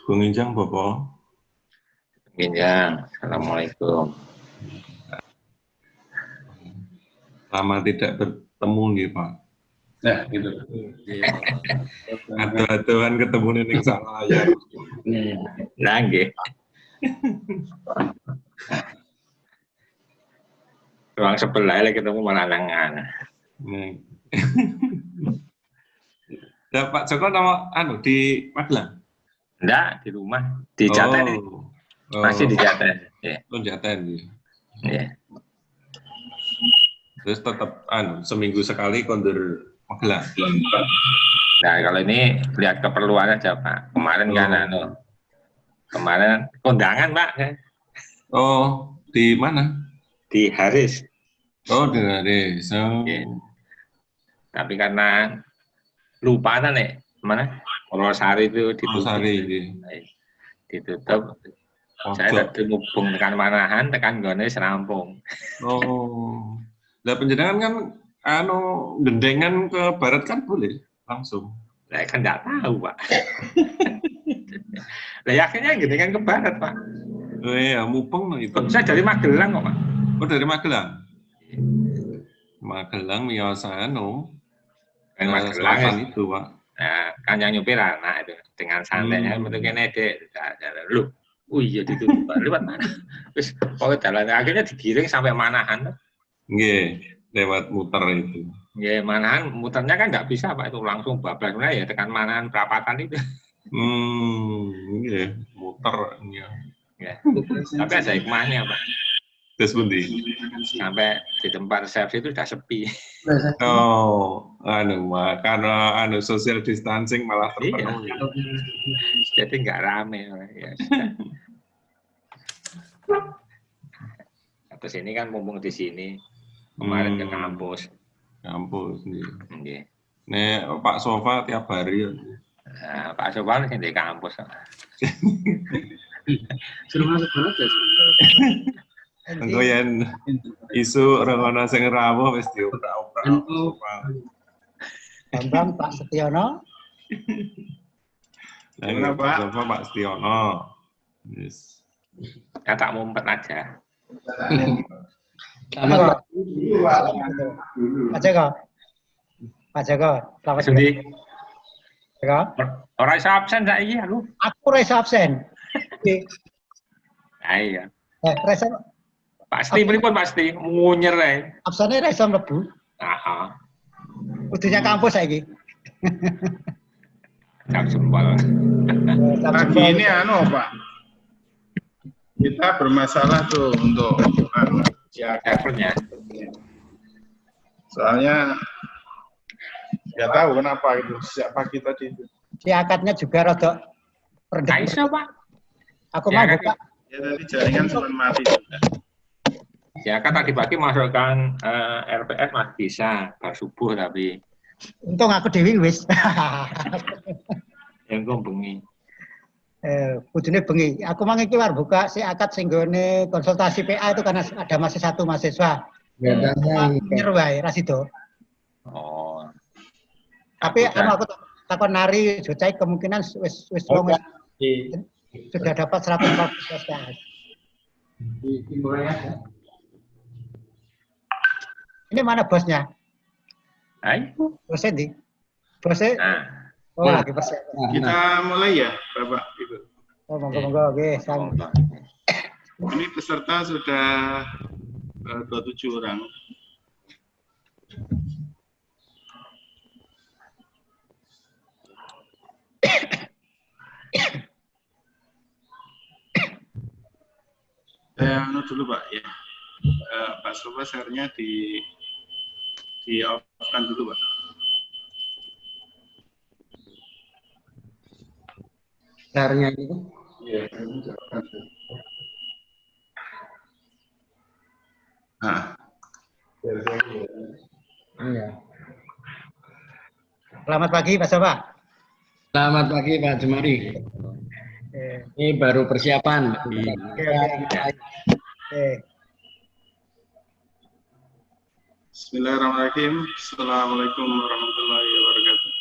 Gunginjang Bapak. Ginjang, Assalamualaikum. Lama tidak bertemu nih Pak. Nah, gitu. Adu-aduan ketemu ning salah layar. Nah, nggih. Ruang sebelah lagi ketemu malah nangan. Nah, Pak Joko nama di Magelang? Enggak, di rumah. Di Jaten. Masih di Jaten. Yeah. Oh, Jaten. Iya. Terus tetap seminggu sekali kondur Magelang. Nah, kalau ini lihat keperluan aja, Pak. Kemarin kan kemarin kondangan, Pak. Oh, di mana? Di Haris. Oh, di Haris. Oh. Yeah. Tapi karena lupa nih, mana? Polosari itu ditutup. Ditutup. Saya tadi ngubung tekan Manahan, tekan gone serampung. Oh. Lah penjenengan kan gendengan ke barat kan boleh langsung. Lah kan enggak tahu, Pak. Lah yakinnya gendengan ke barat, Pak. Oh iya, mupeng itu. Saya dari Magelang kok, Pak. Oh, dari Magelang. Magelang biasa Magelang itu, Pak. Nah, kan yang nyupir anak itu dengan santainya bentuknya Dek. Lu. Oh iya ditutup lewat mana? Terus pokoknya jalan akhirnya digiring sampai Manahan. Nggih, lewat muter itu. Nggih, Manahan muternya kan nggak bisa Pak, itu langsung bablas ya tekan Manahan perapatan itu. Nggih, muter ya. Ya. Tapi ada hikmahnya Pak. Terus pundi? Sampai di tempat resepsi itu sudah sepi. Oh, karena social distancing malah terpenuhi. Iya. Jadi nggak rame ya. Terus ini kan mumpung di sini kemarin ke kampus. Kampus nih. Okay. Nih Pak Sofa tiap hari. Nah, Pak Sofa ini di kampus. Suruh masuk banget ya. Engko yen isu ora ana sing rawuh wis dioprak-oprak. Bambang Pak Setiono. Nah, Pak Setiono. Yes. Kata mumpet aja. Pak Joko. Pak Joko, selamat sore. Joko. Ora iso absen saiki aku. Aku ora iso absen. Iya. Resa pasti pripun pasti munyer ae. Absene ora iso mlebu. Heeh. Kudunya kampus saiki. Jam jempol. Pagi ini Pak. Kita bermasalah tuh untuk servernya. Soalnya nggak tahu kenapa itu sejak pagi tadi itu. Si akadnya juga rada rendek. Aisyah, Pak. Aku mau buka. Ya tadi jaringan cuma mati juga. Ya kan tadi pagi masukkan RPS masih bisa bar subuh tapi untung aku dewi wis. yang kok bengi. Kudune bengi. Aku mang iki war buka si akad sing gone konsultasi PA itu karena ada masih satu mahasiswa. Nyer wae Rasido. Oh. Tapi aku takon nari Jocai kemungkinan wis sudah dapat 140 SKS. Ini mana bosnya? Ayo. Bosnya di? Bosnya? Oh, lagi persiapan. Kita mulai ya, Bapak Ibu. Oh, monggo-monggo, oke. Ini peserta sudah 27 orang. Saya dulu Pak ya. Pak Sofa share-nya di off-kan dulu Pak. Share-nya itu? Iya. Nah. Iya. Selamat pagi Pak Sofa. Selamat pagi Pak Jumari. Ini baru persiapan. Bismillahirrahmanirrahim. Assalamualaikum warahmatullahi wabarakatuh.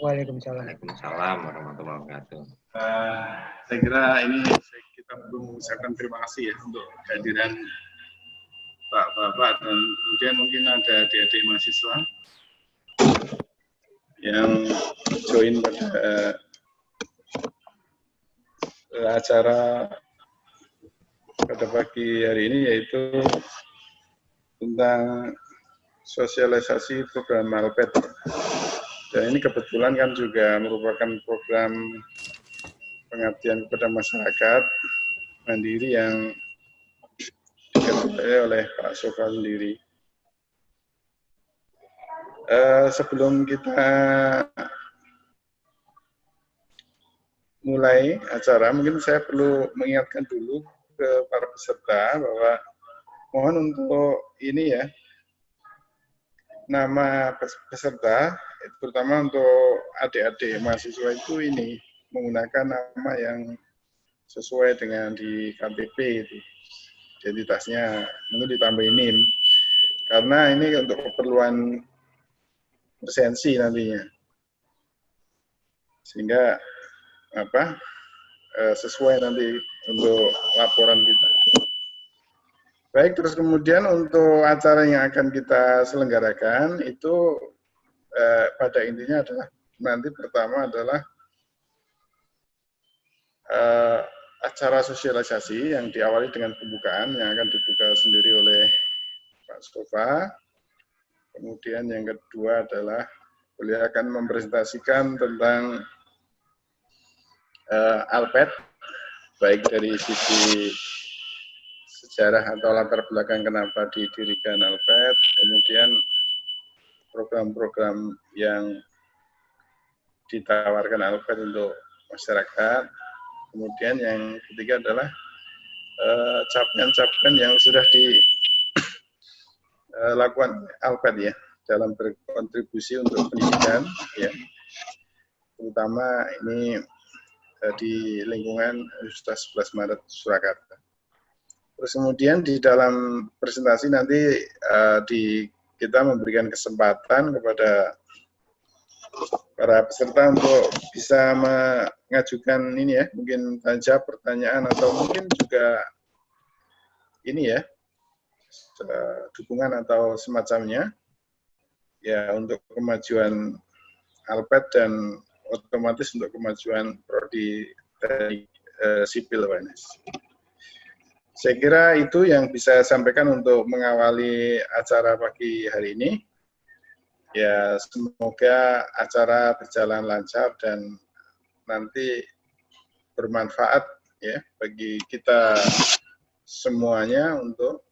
Waalaikumsalam. Waalaikumsalam warahmatullahi wabarakatuh. Saya kira ini kita perlu mengucapkan terima kasih ya untuk kehadiran Bapak-bapak dan kemudian mungkin ada adik-adik mahasiswa yang join pada acara pada pagi hari ini, yaitu tentang sosialisasi program Alped. Dan ini kebetulan kan juga merupakan program pengabdian kepada masyarakat mandiri yang diketuai oleh Pak Sofa sendiri. Sebelum kita mulai acara, mungkin saya perlu mengingatkan dulu ke para peserta bahwa mohon untuk ini ya, nama peserta, terutama untuk adik-adik mahasiswa itu ini, menggunakan nama yang sesuai dengan di KTP itu. Identitasnya mungkin ditambahin NIM, karena ini untuk keperluan presensi nantinya, sehingga sesuai nanti untuk laporan kita. Baik, terus kemudian untuk acara yang akan kita selenggarakan itu pada intinya adalah nanti pertama adalah acara sosialisasi yang diawali dengan pembukaan yang akan dibuka sendiri oleh Pak Sofa. Kemudian yang kedua adalah beliau akan mempresentasikan tentang Alped, baik dari sisi sejarah atau latar belakang kenapa didirikan Alped, kemudian program-program yang ditawarkan Alped untuk masyarakat, kemudian yang ketiga adalah capaian-capaian yang sudah dilakukan Alped ya dalam berkontribusi untuk pendidikan ya, terutama ini di lingkungan Universitas 11 Maret Surakarta. Terus kemudian di dalam presentasi nanti kita memberikan kesempatan kepada para peserta untuk bisa mengajukan ini ya, mungkin saja pertanyaan atau mungkin juga ini ya, dukungan atau semacamnya ya untuk kemajuan Alped dan otomatis untuk kemajuan prodi teknik sipil UNS. Saya kira itu yang bisa saya sampaikan untuk mengawali acara pagi hari ini. Ya, semoga acara berjalan lancar dan nanti bermanfaat ya bagi kita semuanya untuk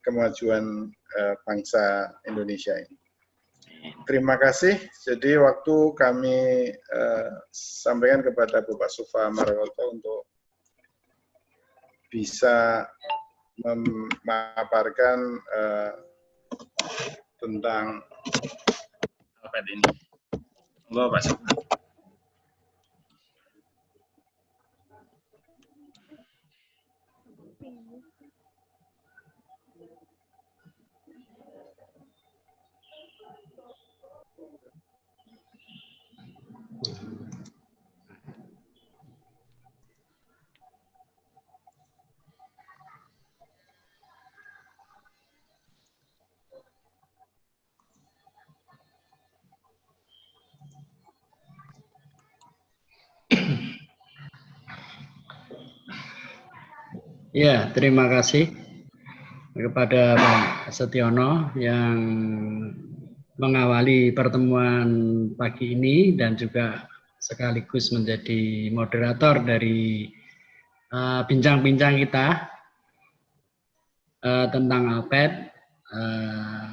kemajuan bangsa Indonesia ini. Terima kasih. Jadi waktu kami sampaikan kepada Bapak Sofa Maroto untuk bisa memaparkan tentang Alped ini. Monggo Pak Sofa. Ya, terima kasih kepada Pak Setiono yang mengawali pertemuan pagi ini dan juga sekaligus menjadi moderator dari bincang-bincang kita tentang Alped.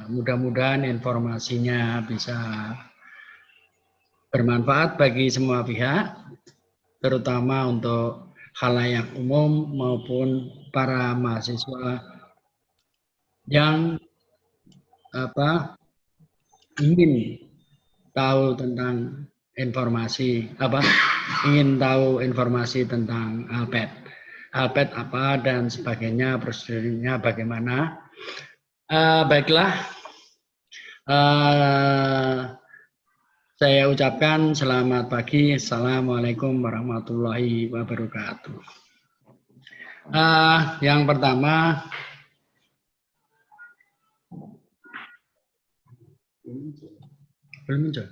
Mudah-mudahan informasinya bisa bermanfaat bagi semua pihak, terutama untuk khalayak umum maupun para mahasiswa yang ingin tahu tentang informasi ingin tahu informasi tentang Alped apa dan sebagainya, prosedurnya bagaimana. Baiklah, Saya ucapkan selamat pagi. Assalamualaikum warahmatullahi wabarakatuh. Yang pertama, belum muncul.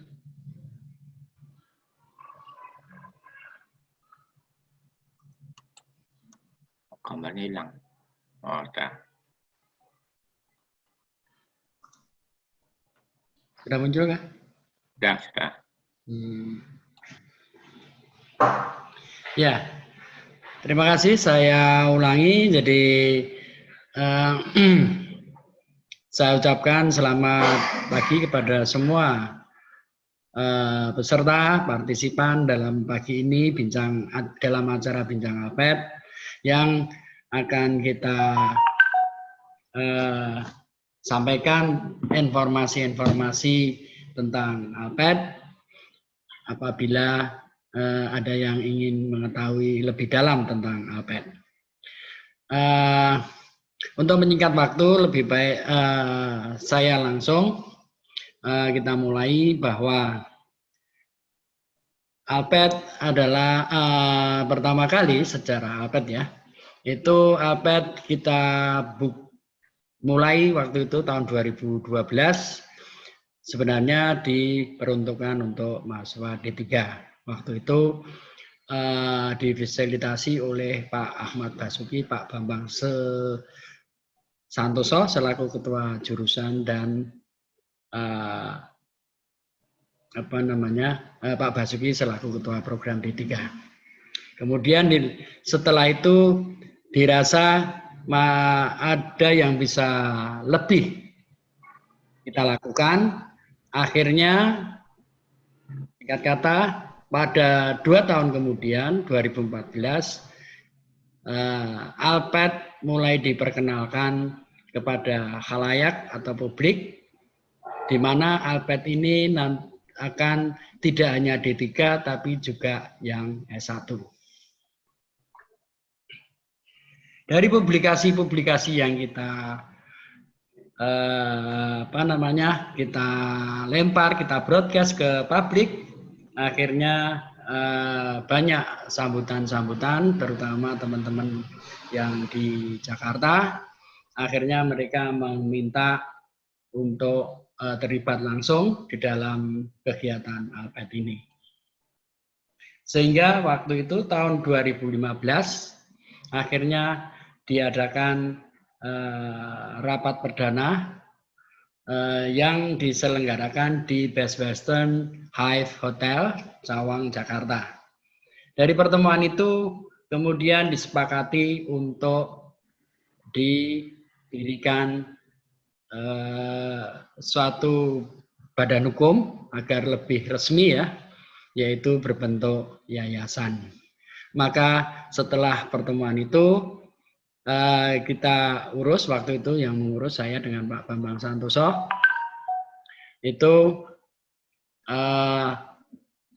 Gambarnya hilang. Oh, udah. Sudah muncul kah? Sudah. Ya, terima kasih. Saya ulangi. Jadi saya ucapkan selamat pagi kepada semua peserta partisipan dalam pagi ini dalam acara Bincang Alpet yang akan kita sampaikan informasi-informasi tentang Alpet. Apabila ada yang ingin mengetahui lebih dalam tentang Alpet. Untuk menyingkat waktu, lebih baik saya langsung kita mulai bahwa Alpet adalah pertama kali sejarah Alpet ya. Itu Alpet kita mulai waktu itu tahun 2012. Sebenarnya diperuntukkan untuk mahasiswa D3. Waktu itu difasilitasi oleh Pak Ahmad Basuki, Pak Bambang Santoso selaku ketua jurusan dan Pak Basuki selaku ketua program D3. Kemudian setelah itu dirasa ada yang bisa lebih kita lakukan. Akhirnya, singkat kata, pada 2 tahun kemudian, 2014, Alpet mulai diperkenalkan kepada khalayak atau publik, di mana Alpet ini akan tidak hanya D3, tapi juga yang S1. Dari publikasi-publikasi yang kita kita lempar, kita broadcast ke publik, akhirnya banyak sambutan-sambutan, terutama teman-teman yang di Jakarta. Akhirnya mereka meminta untuk terlibat langsung di dalam kegiatan Alpet ini. Sehingga waktu itu tahun 2015 akhirnya diadakan rapat perdana yang diselenggarakan di Best Western Hive Hotel, Cawang, Jakarta. Dari pertemuan itu kemudian disepakati untuk didirikan suatu badan hukum agar lebih resmi ya, yaitu berbentuk yayasan. Maka setelah pertemuan itu kita urus, waktu itu yang mengurus saya dengan Pak Bambang Santoso, itu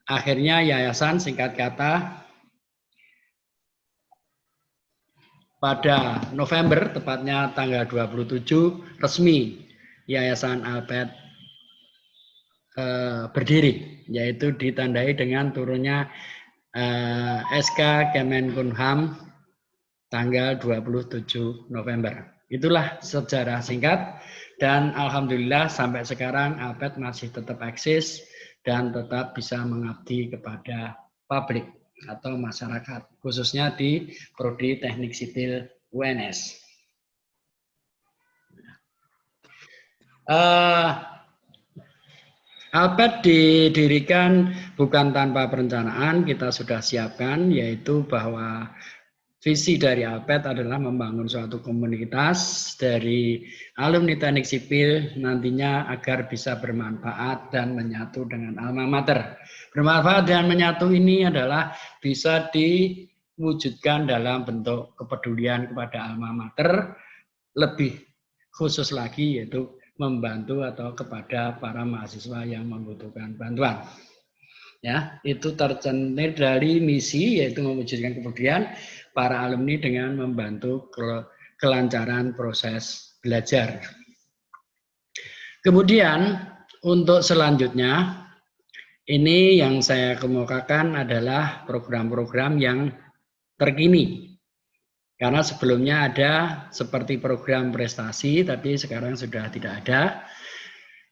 akhirnya yayasan, singkat kata, pada November, tepatnya tanggal 27, resmi Yayasan Alpet berdiri, yaitu ditandai dengan turunnya SK Kemenkumham tanggal 27 November. Itulah sejarah singkat, dan alhamdulillah sampai sekarang Alpet masih tetap eksis dan tetap bisa mengabdi kepada publik atau masyarakat, khususnya di Prodi Teknik Sipil UNS. Alpet didirikan bukan tanpa perencanaan, kita sudah siapkan, yaitu bahwa visi dari Alpet adalah membangun suatu komunitas dari alumni teknik sipil nantinya agar bisa bermanfaat dan menyatu dengan alma mater. Bermanfaat dan menyatu ini adalah bisa diwujudkan dalam bentuk kepedulian kepada alma mater, lebih khusus lagi yaitu membantu atau kepada para mahasiswa yang membutuhkan bantuan. Ya, itu tercermin dari misi, yaitu mewujudkan kepedulian para alumni dengan membantu kelancaran proses belajar. Kemudian untuk selanjutnya Ini yang saya kemukakan adalah program-program yang terkini. Karena sebelumnya ada seperti program prestasi, tapi sekarang sudah tidak ada.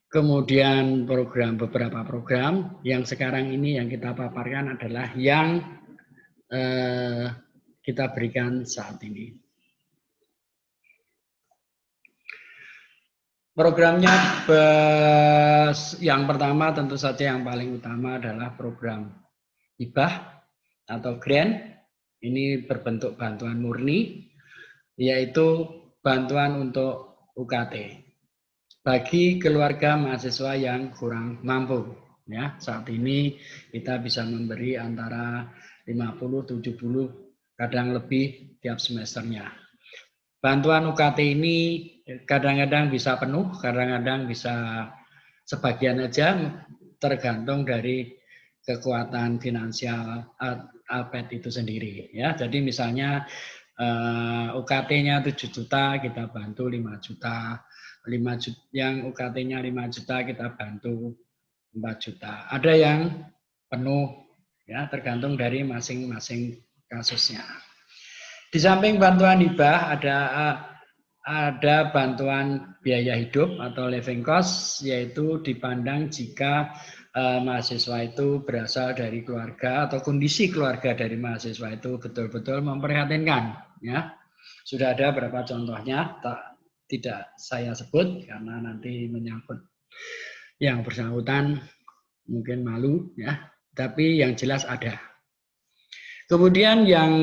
Kemudian beberapa program yang sekarang ini yang kita paparkan adalah yang kita berikan saat ini. Programnya yang pertama tentu saja yang paling utama adalah program hibah atau grant. Ini berbentuk bantuan murni, yaitu bantuan untuk UKT bagi keluarga mahasiswa yang kurang mampu. Ya, saat ini kita bisa memberi antara 50, 70, kadang lebih tiap semesternya. Bantuan UKT ini kadang-kadang bisa penuh, kadang-kadang bisa sebagian aja, tergantung dari kekuatan finansial APET itu sendiri. Ya, jadi misalnya UKT-nya 7 juta, kita bantu 5 juta. 5 juta, yang UKT-nya 5 juta kita bantu 4 juta. Ada yang penuh, ya tergantung dari masing-masing kasusnya. Di samping bantuan hibah ada bantuan biaya hidup atau living cost, yaitu dipandang jika mahasiswa itu berasal dari keluarga atau kondisi keluarga dari mahasiswa itu betul-betul memprihatinkan. Ya, sudah ada beberapa contohnya. Tidak saya sebut karena nanti menyangkut yang bersangkutan mungkin malu ya, tapi yang jelas ada. Kemudian yang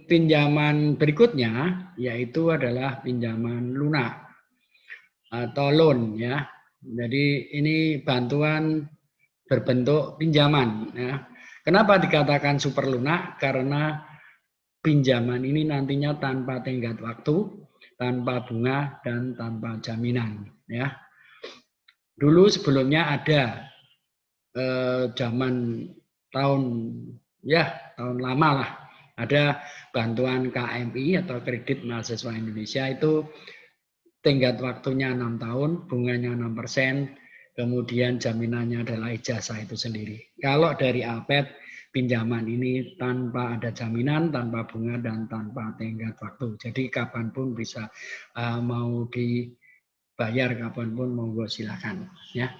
pinjaman berikutnya yaitu adalah pinjaman lunak atau loan ya. Jadi ini bantuan berbentuk pinjaman ya. Kenapa dikatakan super lunak? Karena pinjaman ini nantinya tanpa tenggat waktu, tanpa bunga dan tanpa jaminan ya. Dulu sebelumnya ada zaman tahun lama lah, ada bantuan KMI atau kredit mahasiswa Indonesia, itu tenggat waktunya 6 tahun, bunganya 6%, kemudian jaminannya adalah ijazah itu sendiri. Kalau dari APET pinjaman ini tanpa ada jaminan, tanpa bunga, dan tanpa tenggat waktu. Jadi kapanpun bisa mau dibayar, kapanpun monggo silakan. Ya.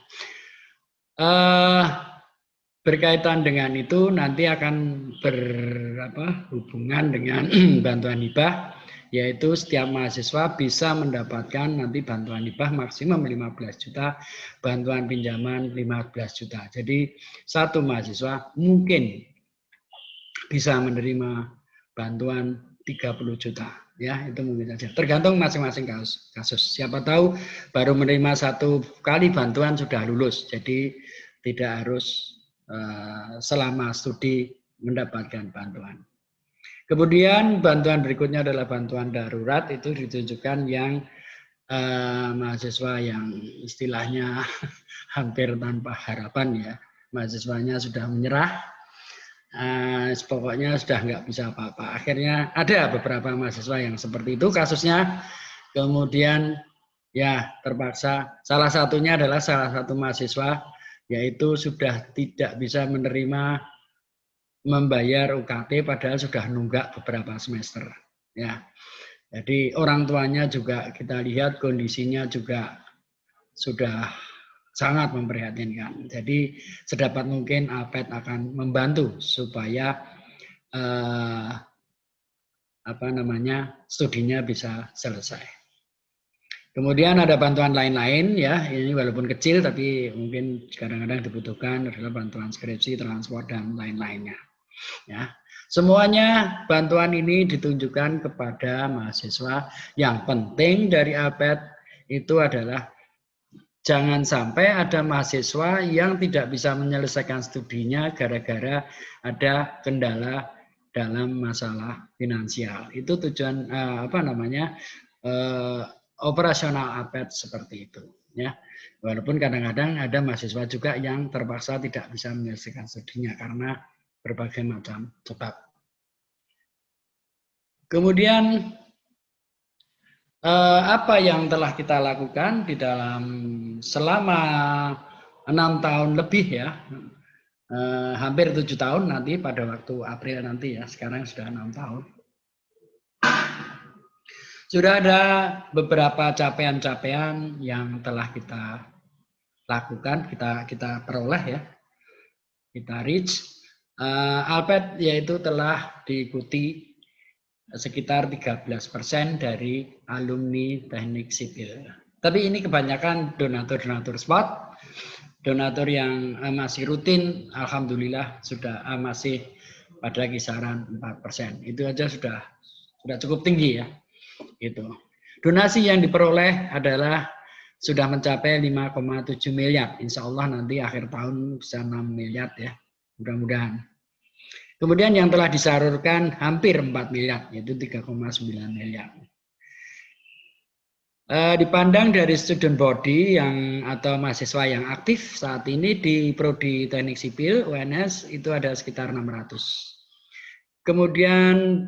Berkaitan dengan itu nanti akan berhubungan dengan bantuan hibah, yaitu setiap mahasiswa bisa mendapatkan nanti bantuan hibah maksimum 15 juta, bantuan pinjaman 15 juta. Jadi satu mahasiswa mungkin bisa menerima bantuan 30 juta. Ya, itu mungkin saja. Tergantung masing-masing kasus. Siapa tahu baru menerima satu kali bantuan sudah lulus. Jadi tidak harus selama studi mendapatkan bantuan. Kemudian bantuan berikutnya adalah bantuan darurat, itu ditujukan yang mahasiswa yang istilahnya hampir tanpa harapan ya, mahasiswanya sudah menyerah, pokoknya sudah nggak bisa apa-apa. Akhirnya ada beberapa mahasiswa yang seperti itu kasusnya, kemudian ya terpaksa, salah satunya adalah salah satu mahasiswa yaitu sudah tidak bisa menerima membayar UKT padahal sudah nunggak beberapa semester ya. Jadi orang tuanya juga kita lihat kondisinya juga sudah sangat memprihatinkan. Jadi sedapat mungkin APET akan membantu supaya studinya bisa selesai. Kemudian ada bantuan lain-lain ya, ini walaupun kecil tapi mungkin kadang-kadang dibutuhkan adalah bantuan skripsi, transport dan lain-lainnya. Ya, semuanya bantuan ini ditunjukkan kepada mahasiswa. Yang penting dari APET itu adalah jangan sampai ada mahasiswa yang tidak bisa menyelesaikan studinya gara-gara ada kendala dalam masalah finansial. Itu tujuan operasional APET seperti itu. Ya, walaupun kadang-kadang ada mahasiswa juga yang terpaksa tidak bisa menyelesaikan studinya karena berbagai macam sebab. Kemudian apa yang telah kita lakukan di dalam selama 6 tahun lebih ya, hampir 7 tahun nanti pada waktu April nanti ya, sekarang sudah 6 tahun. Sudah ada beberapa capaian-capaian yang telah kita lakukan, kita peroleh ya, kita reach. Alped yaitu telah diikuti sekitar 13% dari alumni teknik sipil. Tapi ini kebanyakan donatur-donatur spot, donatur yang masih rutin, alhamdulillah sudah masih pada kisaran 4%. Itu aja sudah cukup tinggi ya. Gitu. Donasi yang diperoleh adalah sudah mencapai 5,7 miliar. Insya Allah nanti akhir tahun bisa 6 miliar ya, mudah-mudahan. Kemudian yang telah disalurkan hampir 4 miliar, yaitu 3,9 miliar. Dipandang dari student body yang atau mahasiswa yang aktif saat ini di Prodi Teknik Sipil UNS itu ada sekitar 600. Kemudian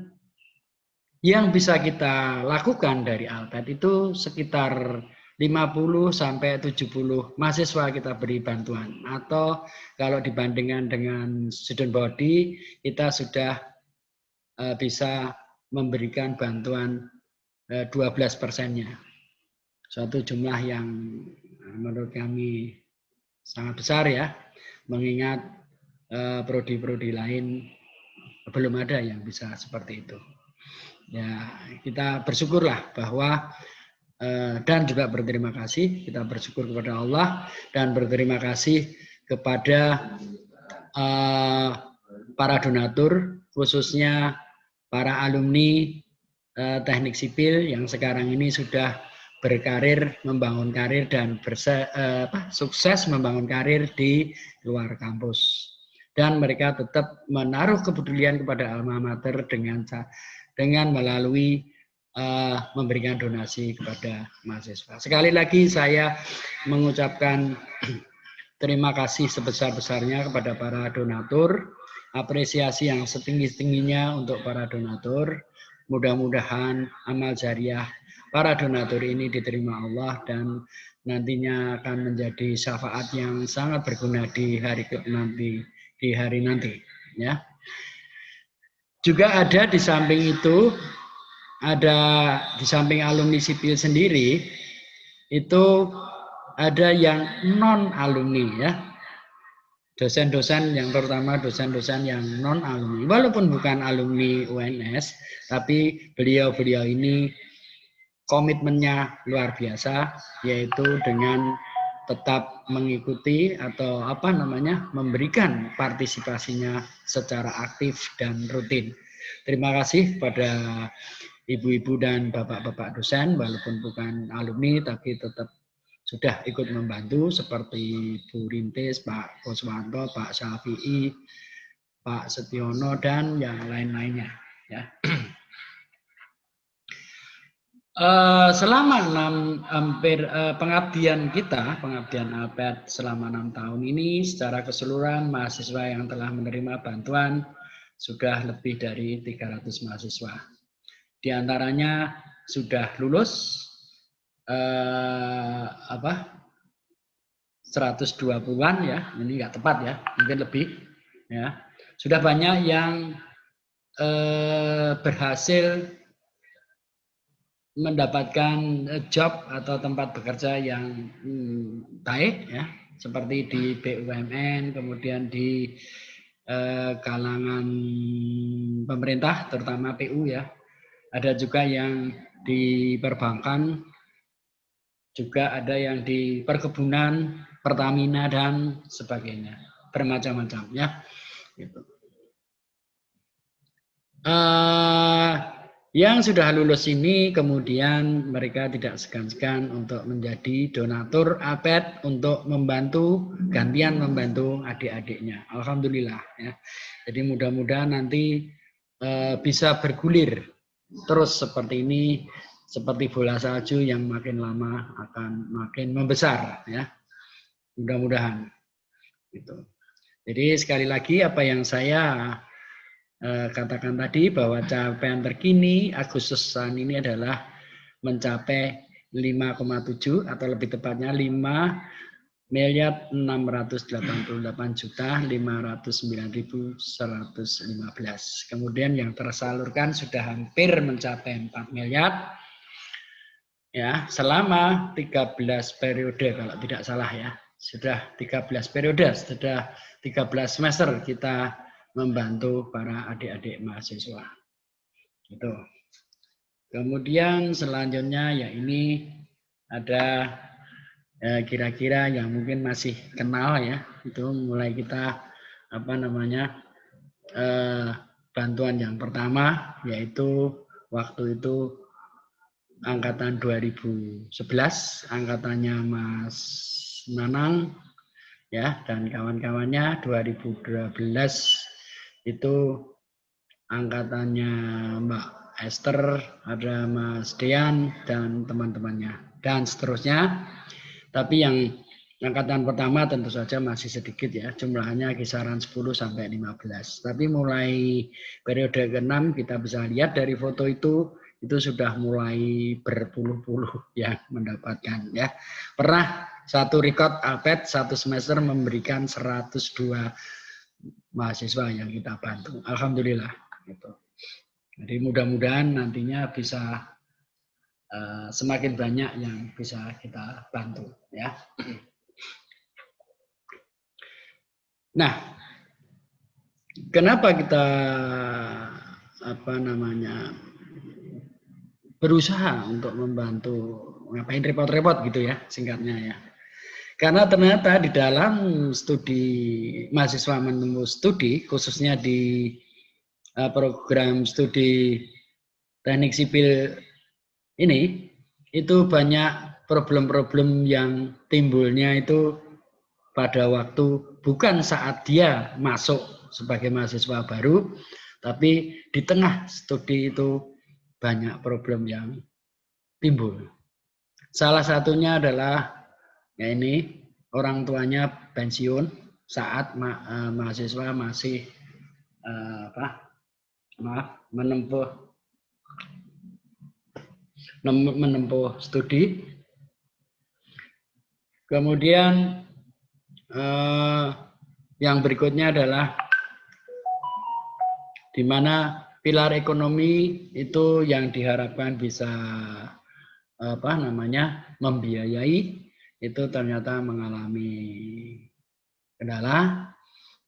yang bisa kita lakukan dari Alped itu sekitar 50 sampai 70 mahasiswa kita beri bantuan, atau kalau dibandingkan dengan student body kita sudah bisa memberikan bantuan 12%-nya. Suatu jumlah yang menurut kami sangat besar ya, mengingat prodi-prodi lain belum ada yang bisa seperti itu. Ya, kita bersyukurlah bahwa dan juga berterima kasih, kita bersyukur kepada Allah dan berterima kasih kepada para donatur, khususnya para alumni teknik sipil yang sekarang ini sudah berkarir, membangun karir dan sukses membangun karir di luar kampus. Dan mereka tetap menaruh kepedulian kepada alma mater dengan melalui memberikan donasi kepada mahasiswa. Sekali lagi saya mengucapkan terima kasih sebesar-besarnya kepada para donatur, apresiasi yang setinggi-tingginya untuk para donatur. Mudah-mudahan amal jariah para donatur ini diterima Allah dan nantinya akan menjadi syafaat yang sangat berguna di hari nanti ya. Juga ada di samping itu, ada di samping alumni sipil sendiri itu ada yang non alumni ya, dosen-dosen yang terutama dosen-dosen yang non alumni, walaupun bukan alumni UNS, tapi beliau-beliau ini komitmennya luar biasa, yaitu dengan tetap mengikuti atau memberikan partisipasinya secara aktif dan rutin. Terima kasih pada ibu-ibu dan bapak-bapak dosen, walaupun bukan alumni tapi tetap sudah ikut membantu, seperti Bu Rintis, Pak Kuswanto, Pak Syafi'i, Pak Setiono dan yang lain-lainnya. Ya. Selama pengabdian Alped selama 6 tahun ini, secara keseluruhan mahasiswa yang telah menerima bantuan sudah lebih dari 300 mahasiswa. Di antaranya sudah lulus 120-an ya, ini nggak tepat ya, mungkin lebih ya. Sudah banyak yang berhasil mendapatkan job atau tempat bekerja yang baik ya, seperti di BUMN, kemudian di kalangan pemerintah terutama PU ya. Ada juga yang di perbankan, juga ada yang di perkebunan, Pertamina dan sebagainya, bermacam-macam ya. Gitu. Yang sudah lulus ini kemudian mereka tidak segan-segan untuk menjadi donatur Alped untuk membantu, gantian membantu adik-adiknya. Alhamdulillah ya. Jadi mudah-mudahan nanti bisa bergulir terus seperti ini, seperti bola salju yang makin lama akan makin membesar ya. Mudah-mudahan gitu. Jadi sekali lagi apa yang saya katakan tadi, bahwa capaian terkini Agustusan ini adalah mencapai 5,7 atau lebih tepatnya 5 1.688.509.115. Kemudian yang tersalurkan sudah hampir mencapai 4 miliar. Ya, selama 13 periode kalau tidak salah ya. Sudah 13 periode, sudah 13 semester kita membantu para adik-adik mahasiswa. Itu. Kemudian selanjutnya ya ini ada kira-kira yang mungkin masih kenal ya. Itu mulai kita bantuan yang pertama yaitu waktu itu angkatan 2011, angkatannya Mas Nanang ya dan kawan-kawannya. 2012 itu angkatannya Mbak Esther, ada Mas Dean dan teman-temannya dan seterusnya. Tapi yang angkatan pertama tentu saja masih sedikit ya, jumlahnya kisaran 10 sampai 15. Tapi mulai periode ke-6 kita bisa lihat dari foto itu sudah mulai berpuluh-puluh yang mendapatkan ya. Pernah satu rekod Alpet satu semester memberikan 102 mahasiswa yang kita bantu. Alhamdulillah gitu. Jadi mudah-mudahan nantinya bisa semakin banyak yang bisa kita bantu ya. Nah, kenapa kita berusaha untuk membantu, ngapain repot-repot gitu ya singkatnya ya. Karena ternyata di dalam studi mahasiswa menempuh studi, khususnya di program studi teknik sipil ini, itu banyak problem-problem yang timbulnya itu pada waktu bukan saat dia masuk sebagai mahasiswa baru, tapi di tengah studi itu banyak problem yang timbul. Salah satunya adalah ya ini orang tuanya pensiun saat mahasiswa masih menempuh studi. Kemudian yang berikutnya adalah di mana pilar ekonomi itu yang diharapkan bisa membiayai itu ternyata mengalami kendala,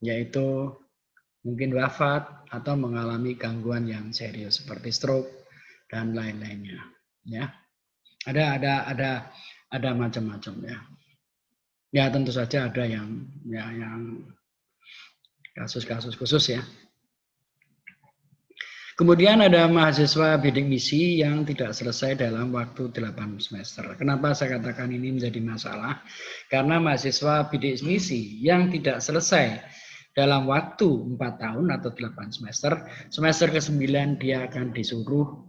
yaitu mungkin wafat atau mengalami gangguan yang serius seperti stroke dan lain-lainnya ya. Ada macam-macam ya. Ya tentu saja ada yang kasus-kasus khusus ya. Kemudian ada mahasiswa bidik misi yang tidak selesai dalam waktu 8 semester. Kenapa saya katakan ini menjadi masalah? Karena mahasiswa bidik misi yang tidak selesai dalam waktu 4 tahun atau 8 semester, semester ke-9 dia akan disuruh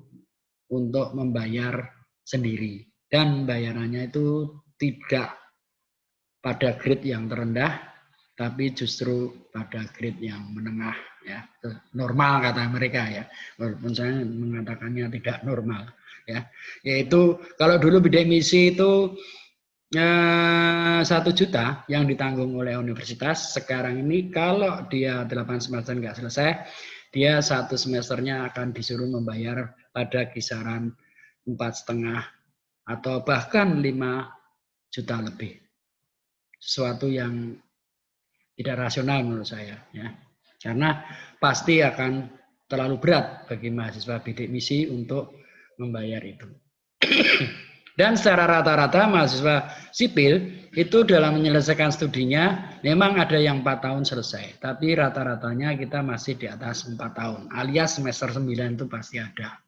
untuk membayar sendiri. Dan bayarannya itu tidak pada grade yang terendah, tapi justru pada grade yang menengah ya, normal kata mereka ya, walaupun saya mengatakannya tidak normal ya. Yaitu kalau dulu bidik misi itu 1 juta yang ditanggung oleh universitas, sekarang ini kalau dia 8 semester nggak selesai, dia 1 semesternya akan disuruh membayar pada kisaran 4,5 atau bahkan 5 juta lebih. Sesuatu yang tidak rasional menurut saya ya. Karena pasti akan terlalu berat bagi mahasiswa bidik misi untuk membayar itu. Dan secara rata-rata mahasiswa sipil itu dalam menyelesaikan studinya memang ada yang 4 tahun selesai, tapi rata-ratanya kita masih di atas 4 tahun, alias semester 9 itu pasti ada.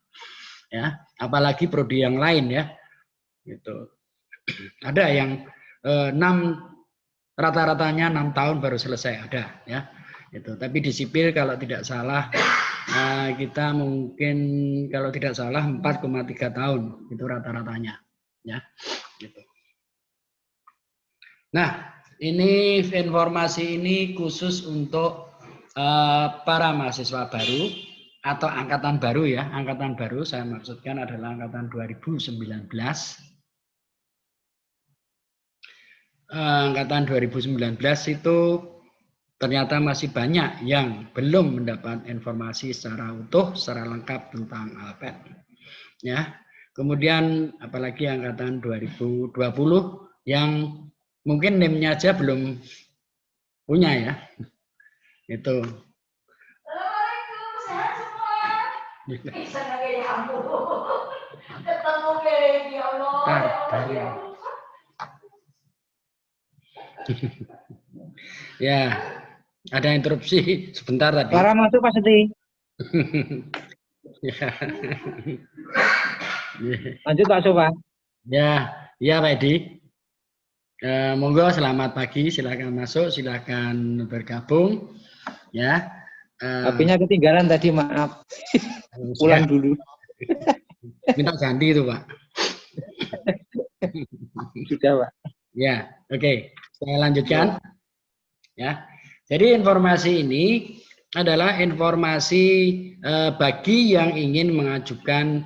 Ya, apalagi prodi yang lain ya. Gitu. Ada yang 6 rata-ratanya 6 tahun baru selesai, ada ya. Itu. Tapi di sipil kalau tidak salah kita mungkin kalau tidak salah 4,3 tahun itu rata-ratanya ya. Gitu. Nah, ini informasi ini khusus untuk para mahasiswa baru atau angkatan baru ya. Angkatan baru saya maksudkan adalah angkatan 2019. angkatan 2019 itu ternyata masih banyak yang belum mendapat informasi secara utuh, secara lengkap tentang Alpet. Ya. Kemudian apalagi angkatan 2020 yang mungkin NIM-nya aja belum punya ya. Itu. Ya, ada interupsi sebentar tadi. Suara masuk Pak Seti. Ya. Lanjut Pak Sofa. Ya, ya Pak Edi. Monggo selamat pagi, silakan masuk, silakan bergabung. Ya. HP-nya ketinggalan tadi, maaf. Pulang dulu. Minta ganti itu Pak. Sudah Pak. Ya, oke. Saya lanjutkan. Ya. Jadi informasi ini adalah informasi bagi yang ingin mengajukan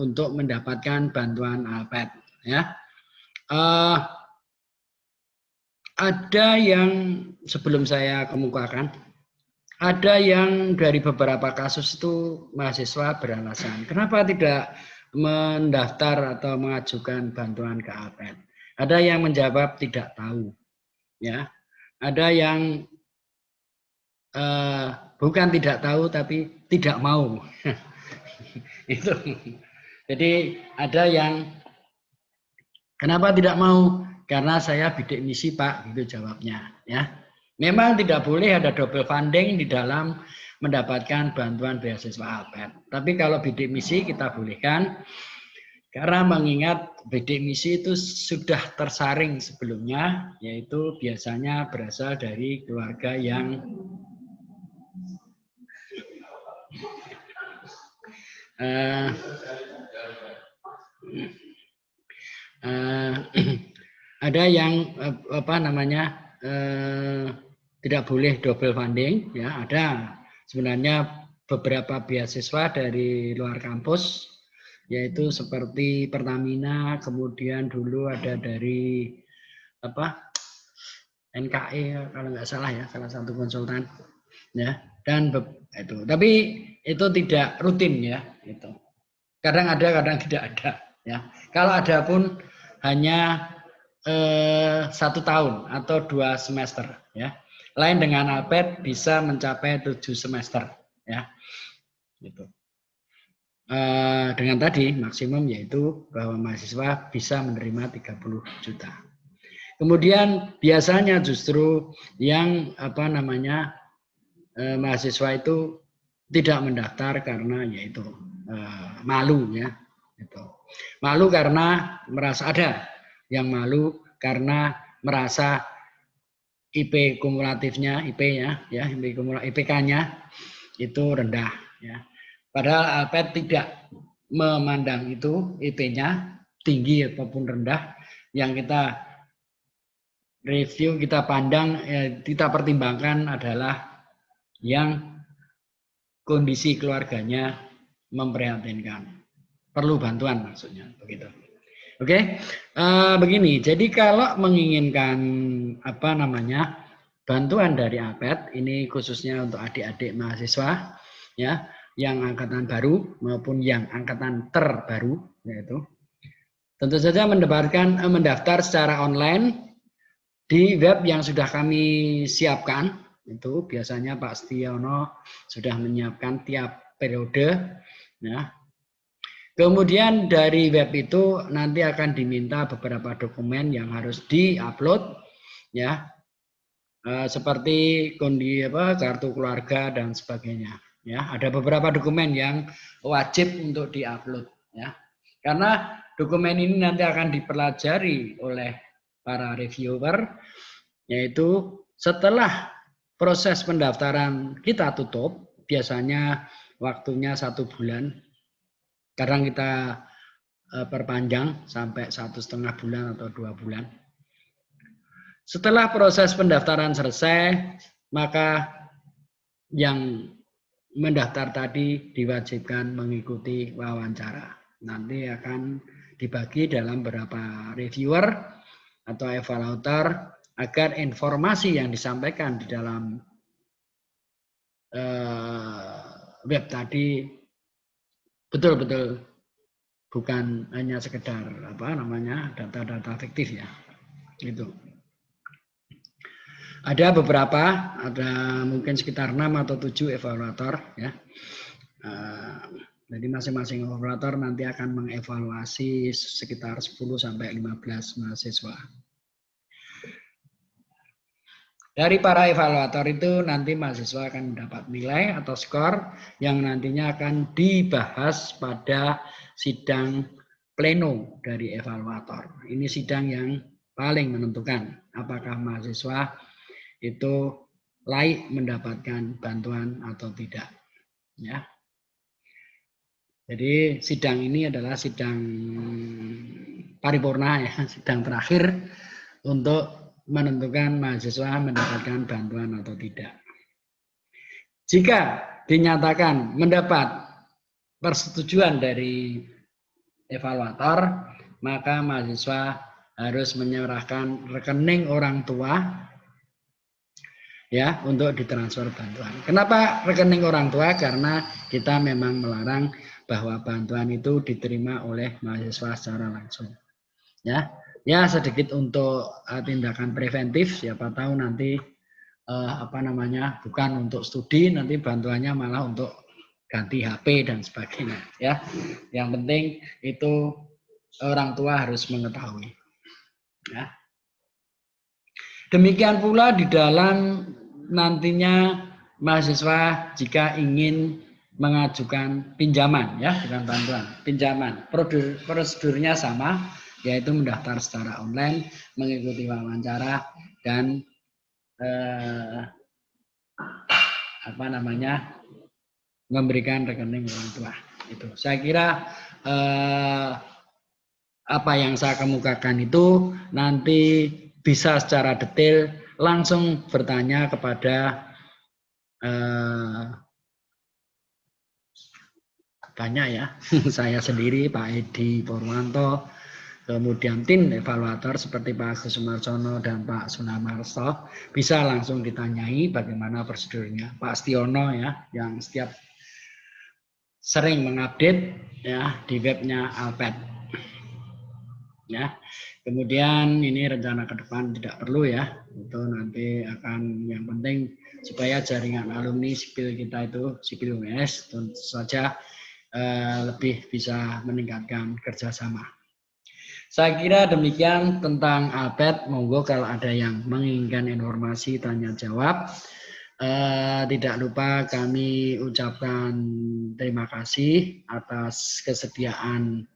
untuk mendapatkan bantuan Alpet. Ya. Ada yang sebelum saya kemukakan, ada yang dari beberapa kasus itu mahasiswa beralasan, kenapa tidak mendaftar atau mengajukan bantuan ke Alpet? Ada yang menjawab tidak tahu, ya. Ada yang bukan tidak tahu tapi tidak mau. Itu. Jadi ada yang kenapa tidak mau? Karena saya bidik misi Pak, gitu jawabnya. Ya, memang tidak boleh ada double funding di dalam mendapatkan bantuan beasiswa Alpet. Tapi kalau bidik misi kita bolehkan, karena mengingat bidik misi itu sudah tersaring sebelumnya, yaitu biasanya berasal dari keluarga yang ada yang tidak boleh double funding, ya. Ada sebenarnya beberapa beasiswa dari luar kampus, yaitu seperti Pertamina, kemudian dulu ada dari NKE kalau nggak salah ya, salah satu konsultan, ya. Dan itu, tapi itu tidak rutin ya, itu. Kadang ada, kadang tidak ada, ya. Kalau ada pun hanya 1 tahun atau 2 semester, ya. Lain dengan Alpet bisa mencapai 7 semester, ya. Gitu. Dengan tadi maksimum yaitu bahwa mahasiswa bisa menerima 30 juta. Kemudian biasanya justru yang mahasiswa itu tidak mendaftar karena yaitu malu, ya. Gitu. Malu karena merasa ada yang malu karena merasa IP kumulatifnya, IP-nya, ya, IPK-nya itu rendah, ya. Padahal Alpet tidak memandang itu IP-nya tinggi ataupun rendah. Yang kita review, kita pandang, kita pertimbangkan adalah yang kondisi keluarganya memprihatinkan, perlu bantuan maksudnya, begitu. Oke, begini. Jadi kalau menginginkan bantuan dari Alpet, ini khususnya untuk adik-adik mahasiswa, ya, yang angkatan baru maupun yang angkatan terbaru, yaitu tentu saja mendaftar secara online di web yang sudah kami siapkan. Itu biasanya Pak Setiono sudah menyiapkan tiap periode, ya. Kemudian dari web itu nanti akan diminta beberapa dokumen yang harus diupload, ya, seperti kartu keluarga dan sebagainya. Ya, ada beberapa dokumen yang wajib untuk diupload, ya. Karena dokumen ini nanti akan dipelajari oleh para reviewer, yaitu setelah proses pendaftaran kita tutup, biasanya waktunya 1 bulan. Kadang kita perpanjang sampai 1,5 bulan atau 2 bulan. Setelah proses pendaftaran selesai, maka yang mendaftar tadi diwajibkan mengikuti wawancara. Nanti akan dibagi dalam beberapa reviewer, atau evaluator agar informasi yang disampaikan di dalam web tadi betul-betul bukan hanya sekedar data-data fiktif ya. Gitu. Ada beberapa, ada mungkin sekitar 6 atau 7 evaluator ya. Jadi masing-masing evaluator nanti akan mengevaluasi sekitar 10 sampai 15 mahasiswa. Dari para evaluator itu nanti mahasiswa akan mendapat nilai atau skor yang nantinya akan dibahas pada sidang pleno dari evaluator. Ini sidang yang paling menentukan apakah mahasiswa itu layak mendapatkan bantuan atau tidak. Ya. Jadi sidang ini adalah sidang paripurna ya, sidang terakhir untuk menentukan mahasiswa mendapatkan bantuan atau tidak. Jika dinyatakan mendapat persetujuan dari evaluator, maka mahasiswa harus menyerahkan rekening orang tua ya untuk ditransfer bantuan. Kenapa rekening orang tua? Karena kita memang melarang bahwa bantuan itu diterima oleh mahasiswa secara langsung. Ya sedikit untuk tindakan preventif, siapa tahu nanti bukan untuk studi, nanti bantuannya malah untuk ganti HP dan sebagainya ya. Yang penting itu orang tua harus mengetahui ya. Demikian pula di dalam nantinya mahasiswa jika ingin mengajukan pinjaman ya, bukan bantuan, pinjaman. Prosedurnya sama, yaitu mendaftar secara online, mengikuti wawancara dan memberikan rekening orang tua. Itu. Saya kira apa yang saya kemukakan itu nanti bisa secara detail langsung bertanya kepada banyak ya, saya sendiri, Pak Edi Purwanto, kemudian tim evaluator seperti Pak Agus Sumarsono dan Pak Sunamarso, bisa langsung ditanyai bagaimana prosedurnya. Pak Stiono ya, yang setiap sering mengupdate ya di webnya Alped. Ya, kemudian ini rencana ke depan tidak perlu ya, itu nanti akan yang penting supaya jaringan alumni sipil kita itu sipil UNS tentu saja lebih bisa meningkatkan kerjasama. Saya kira demikian tentang Alped. Monggo kalau ada yang menginginkan informasi tanya jawab. Tidak lupa kami ucapkan terima kasih atas kesediaan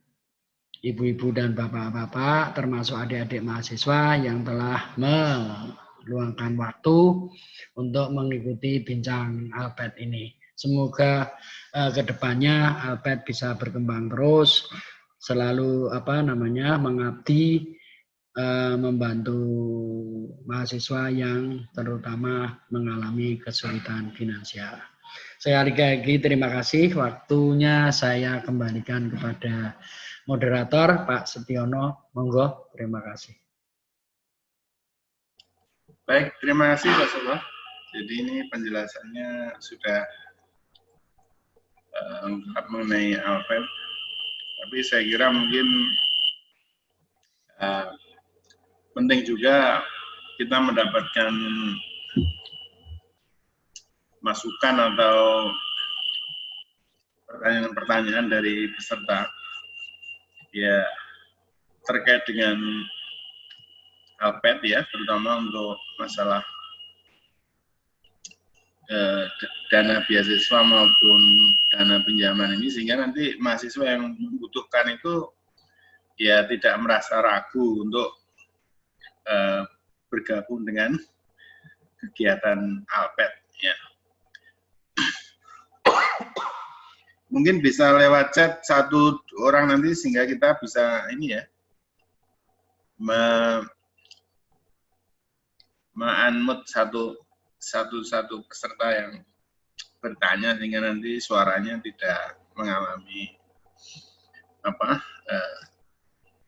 ibu-ibu dan bapak-bapak termasuk adik-adik mahasiswa yang telah meluangkan waktu untuk mengikuti bincang Alped ini. Semoga kedepannya Alped bisa berkembang terus, selalu mengabdi, membantu mahasiswa yang terutama mengalami kesulitan finansial. Saya lagi terima kasih, waktunya saya kembalikan kepada moderator Pak Setiono, monggo, terima kasih. Baik, terima kasih Pak Soba. Jadi ini penjelasannya sudah lengkap mengenai Alped. Tapi saya kira mungkin penting juga kita mendapatkan masukan atau pertanyaan-pertanyaan dari peserta ya terkait dengan Alped ya, terutama untuk masalah dana beasiswa maupun dana pinjaman ini, sehingga nanti mahasiswa yang membutuhkan itu ya tidak merasa ragu untuk bergabung dengan kegiatan Alped ya. Mungkin bisa lewat chat satu orang nanti sehingga kita bisa ini ya me-unmute satu peserta yang bertanya sehingga nanti suaranya tidak mengalami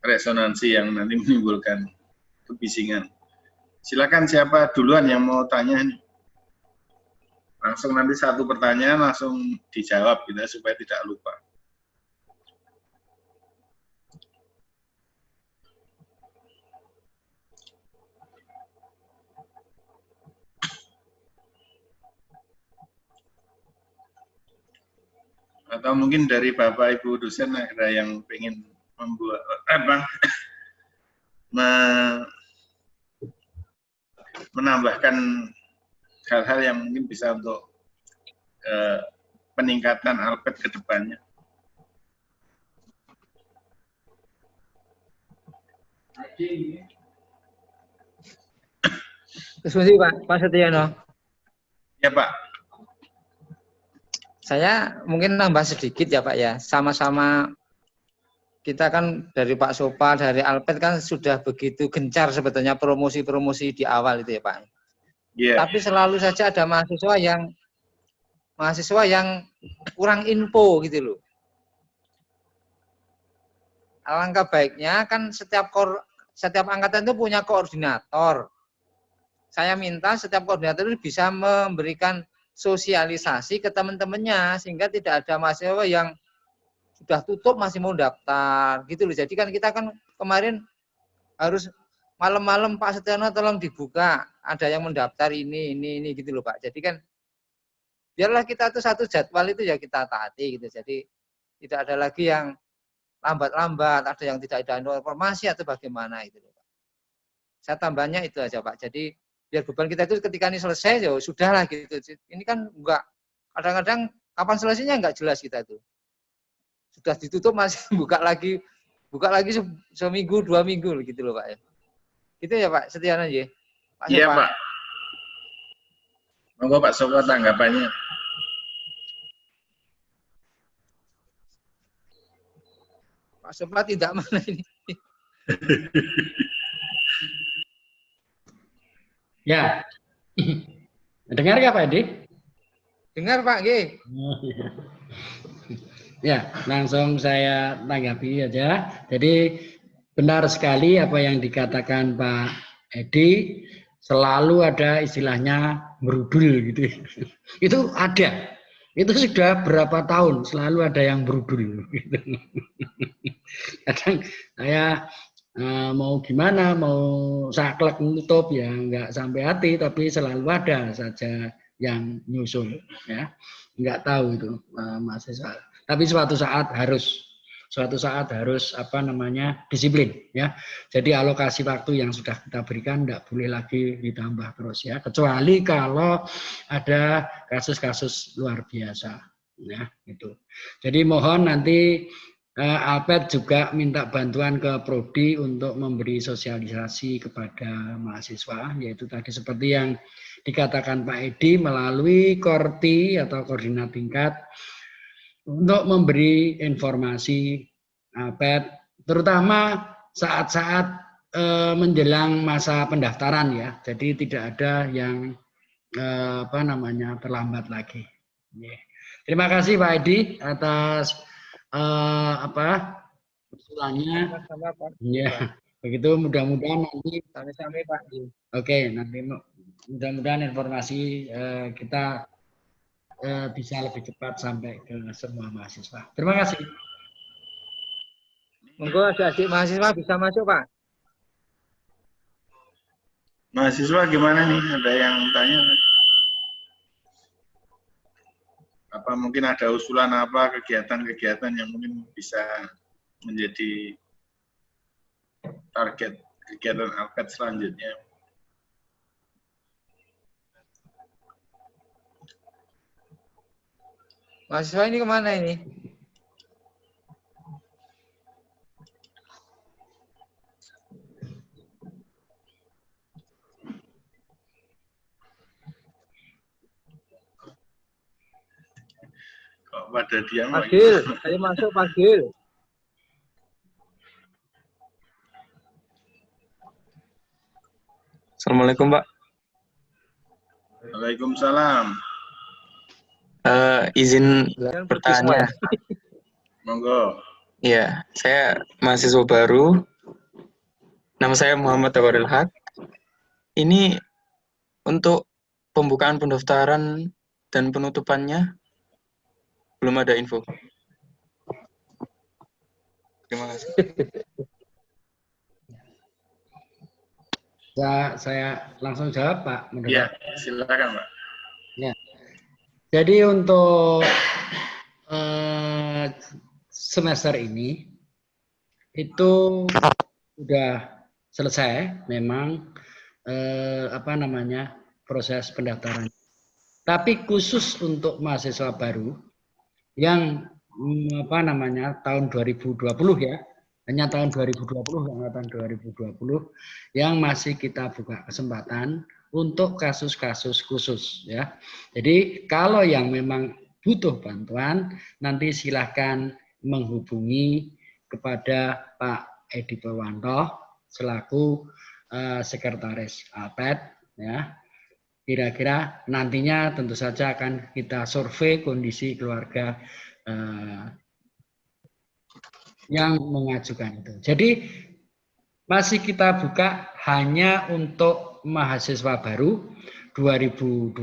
resonansi yang nanti menimbulkan kebisingan. Silakan siapa duluan yang mau tanya nih. Langsung nanti satu pertanyaan langsung dijawab gitu supaya tidak lupa. Atau mungkin dari Bapak Ibu dosen ada yang pengen membuat menambahkan hal-hal yang mungkin bisa untuk peningkatan Alpet ke depannya. Terus Pak Setiono. Ya Pak. Saya mungkin nambah sedikit ya Pak ya. Sama-sama kita kan dari Pak Sopa, dari Alpet kan sudah begitu gencar sebetulnya promosi-promosi di awal itu ya Pak. Yeah. Tapi selalu saja ada mahasiswa yang kurang info gitu loh. Alangkah baiknya kan setiap angkatan itu punya koordinator. Saya minta setiap koordinator itu bisa memberikan sosialisasi ke teman-temannya sehingga tidak ada mahasiswa yang sudah tutup masih mau daftar gitu loh. Jadi kan kita kan kemarin harus malam-malam Pak Setiono tolong dibuka, ada yang mendaftar ini gitu loh Pak. Jadi kan biarlah kita tuh satu jadwal itu ya kita taati gitu. Jadi tidak ada lagi yang lambat-lambat, ada yang tidak ada informasi atau bagaimana itu loh Pak. Saya tambahnya itu aja Pak. Jadi biar beban kita itu ketika ini selesai ya sudahlah gitu. Ini kan enggak, kadang-kadang kapan selesainya enggak jelas kita itu. Sudah ditutup masih buka lagi seminggu 2 minggu gitu loh Pak ya. Gitu ya Pak Setiono ya. Iya Pak. Monggo Pak Sopo tanggapannya. Pak Sopo tidak mana ini. Ya. Dengar nggak Pak Edi? Dengar Pak, G. Ya, langsung saya tanggapi aja. Jadi benar sekali apa yang dikatakan Pak Edi, selalu ada istilahnya berudul gitu. Itu ada. Itu sudah berapa tahun selalu ada yang berudul. Gitu. Kadang saya mau gimana, mau saklek nutup ya nggak sampai hati, tapi selalu ada saja yang nyusul ya, nggak tahu itu mahasiswa. Tapi suatu saat harus apa namanya disiplin ya. Jadi alokasi waktu yang sudah kita berikan nggak boleh lagi ditambah terus ya, kecuali kalau ada kasus-kasus luar biasa ya itu. Jadi mohon nanti Alpet juga minta bantuan ke Prodi untuk memberi sosialisasi kepada mahasiswa, yaitu tadi seperti yang dikatakan Pak Edi melalui Korti atau koordinat tingkat untuk memberi informasi Alpet, terutama saat-saat menjelang masa pendaftaran ya, jadi tidak ada yang terlambat lagi. Terima kasih Pak Edi atas usulannya. Ya, begitu mudah-mudahan nanti Sampai Pak. Oke, nanti mudah-mudahan informasi kita bisa lebih cepat sampai ke semua mahasiswa. Terima kasih. Monggo adik-adik mahasiswa bisa masuk Pak. Mahasiswa gimana nih? Ada yang tanya? Apa mungkin ada usulan apa kegiatan-kegiatan yang mungkin bisa menjadi target kegiatan Alpet selanjutnya? Mahasiswa ini kemana ini? Kok pada diam? Pagil, ayo masuk Pagil. Assalamualaikum Pak. Waalaikumsalam. Izin bertanya. Monggo. Iya, saya mahasiswa baru. Nama saya Muhammad Tawaril Haq. Ini untuk pembukaan pendaftaran dan penutupannya belum ada info. Terima kasih. Saya langsung jawab, Pak. Iya, silakan, Pak. Ya. Jadi untuk semester ini itu sudah selesai memang proses pendaftaran. Tapi khusus untuk mahasiswa baru yang tahun 2020 ya, hanya tahun 2020 angkatan 2020 yang masih kita buka kesempatan untuk kasus-kasus khusus ya. Jadi kalau yang memang butuh bantuan nanti silahkan menghubungi kepada Pak Edi Purwanto selaku sekretaris Alped ya. Kira-kira nantinya tentu saja akan kita survei kondisi keluarga yang mengajukan itu. Jadi masih kita buka hanya untuk mahasiswa baru 2020.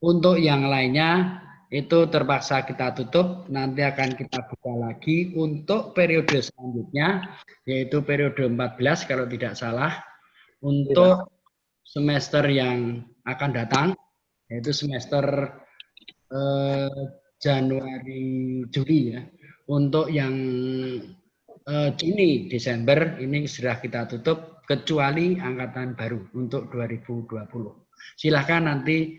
Untuk yang lainnya itu terpaksa kita tutup, nanti akan kita buka lagi untuk periode selanjutnya, yaitu periode 14 kalau tidak salah, untuk semester yang akan datang, yaitu semester Januari Juli ya. Untuk yang Juni Desember ini sudah kita tutup kecuali angkatan baru untuk 2020. Silahkan nanti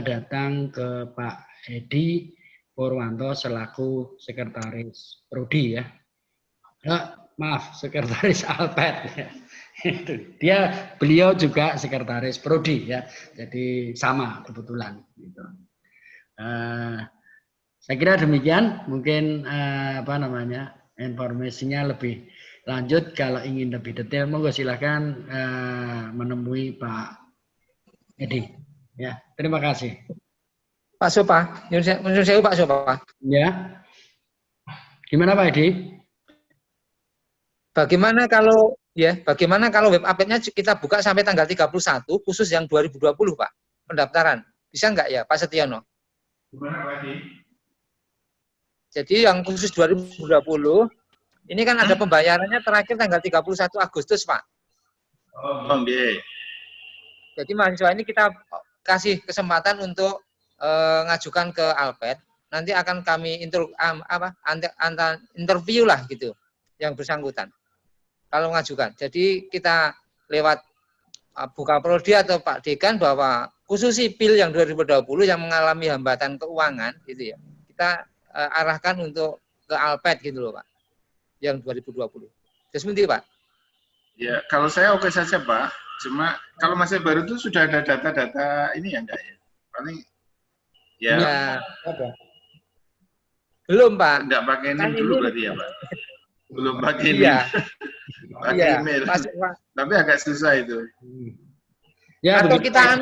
datang ke Pak Edi Purwanto selaku sekretaris Prodi ya. Maaf, sekretaris Alped ya. Beliau juga sekretaris Prodi ya. Jadi sama kebetulan gitu. Saya kira demikian, mungkin informasinya lebih lanjut. Kalau ingin lebih detail, monggo silakan menemui Pak Edi. Ya, terima kasih. Pak Sopa, menurut saya Pak Sopa. Ya, gimana Pak Edi? Bagaimana kalau web update-nya kita buka sampai tanggal 31 khusus yang 2020 Pak pendaftaran, bisa nggak ya Pak Setiono? Gimana Pak Edi? Jadi yang khusus 2020 ini kan ada pembayarannya terakhir tanggal 31 Agustus, Pak. Oh, okay. Jadi mahasiswa ini kita kasih kesempatan untuk ngajukan ke Alped. Nanti akan kami interview lah gitu yang bersangkutan. Kalau ngajukan. Jadi kita lewat Buka Prodi atau Pak Dekan bahwa khusus sipil yang 2020 yang mengalami hambatan keuangan gitu ya. Kita arahkan untuk ke Alped gitu loh Pak, yang 2020. Terus nanti Pak? Ya, kalau saya oke saja Pak. Cuma kalau masih baru itu sudah ada data-data ini ya enggak ya? Paling ya. Ada. Belum Pak. Enggak pakai ini dulu berarti ya Pak. Belum pakai ini. Iya. Pakai email. Tapi agak susah itu. Ya, atau kita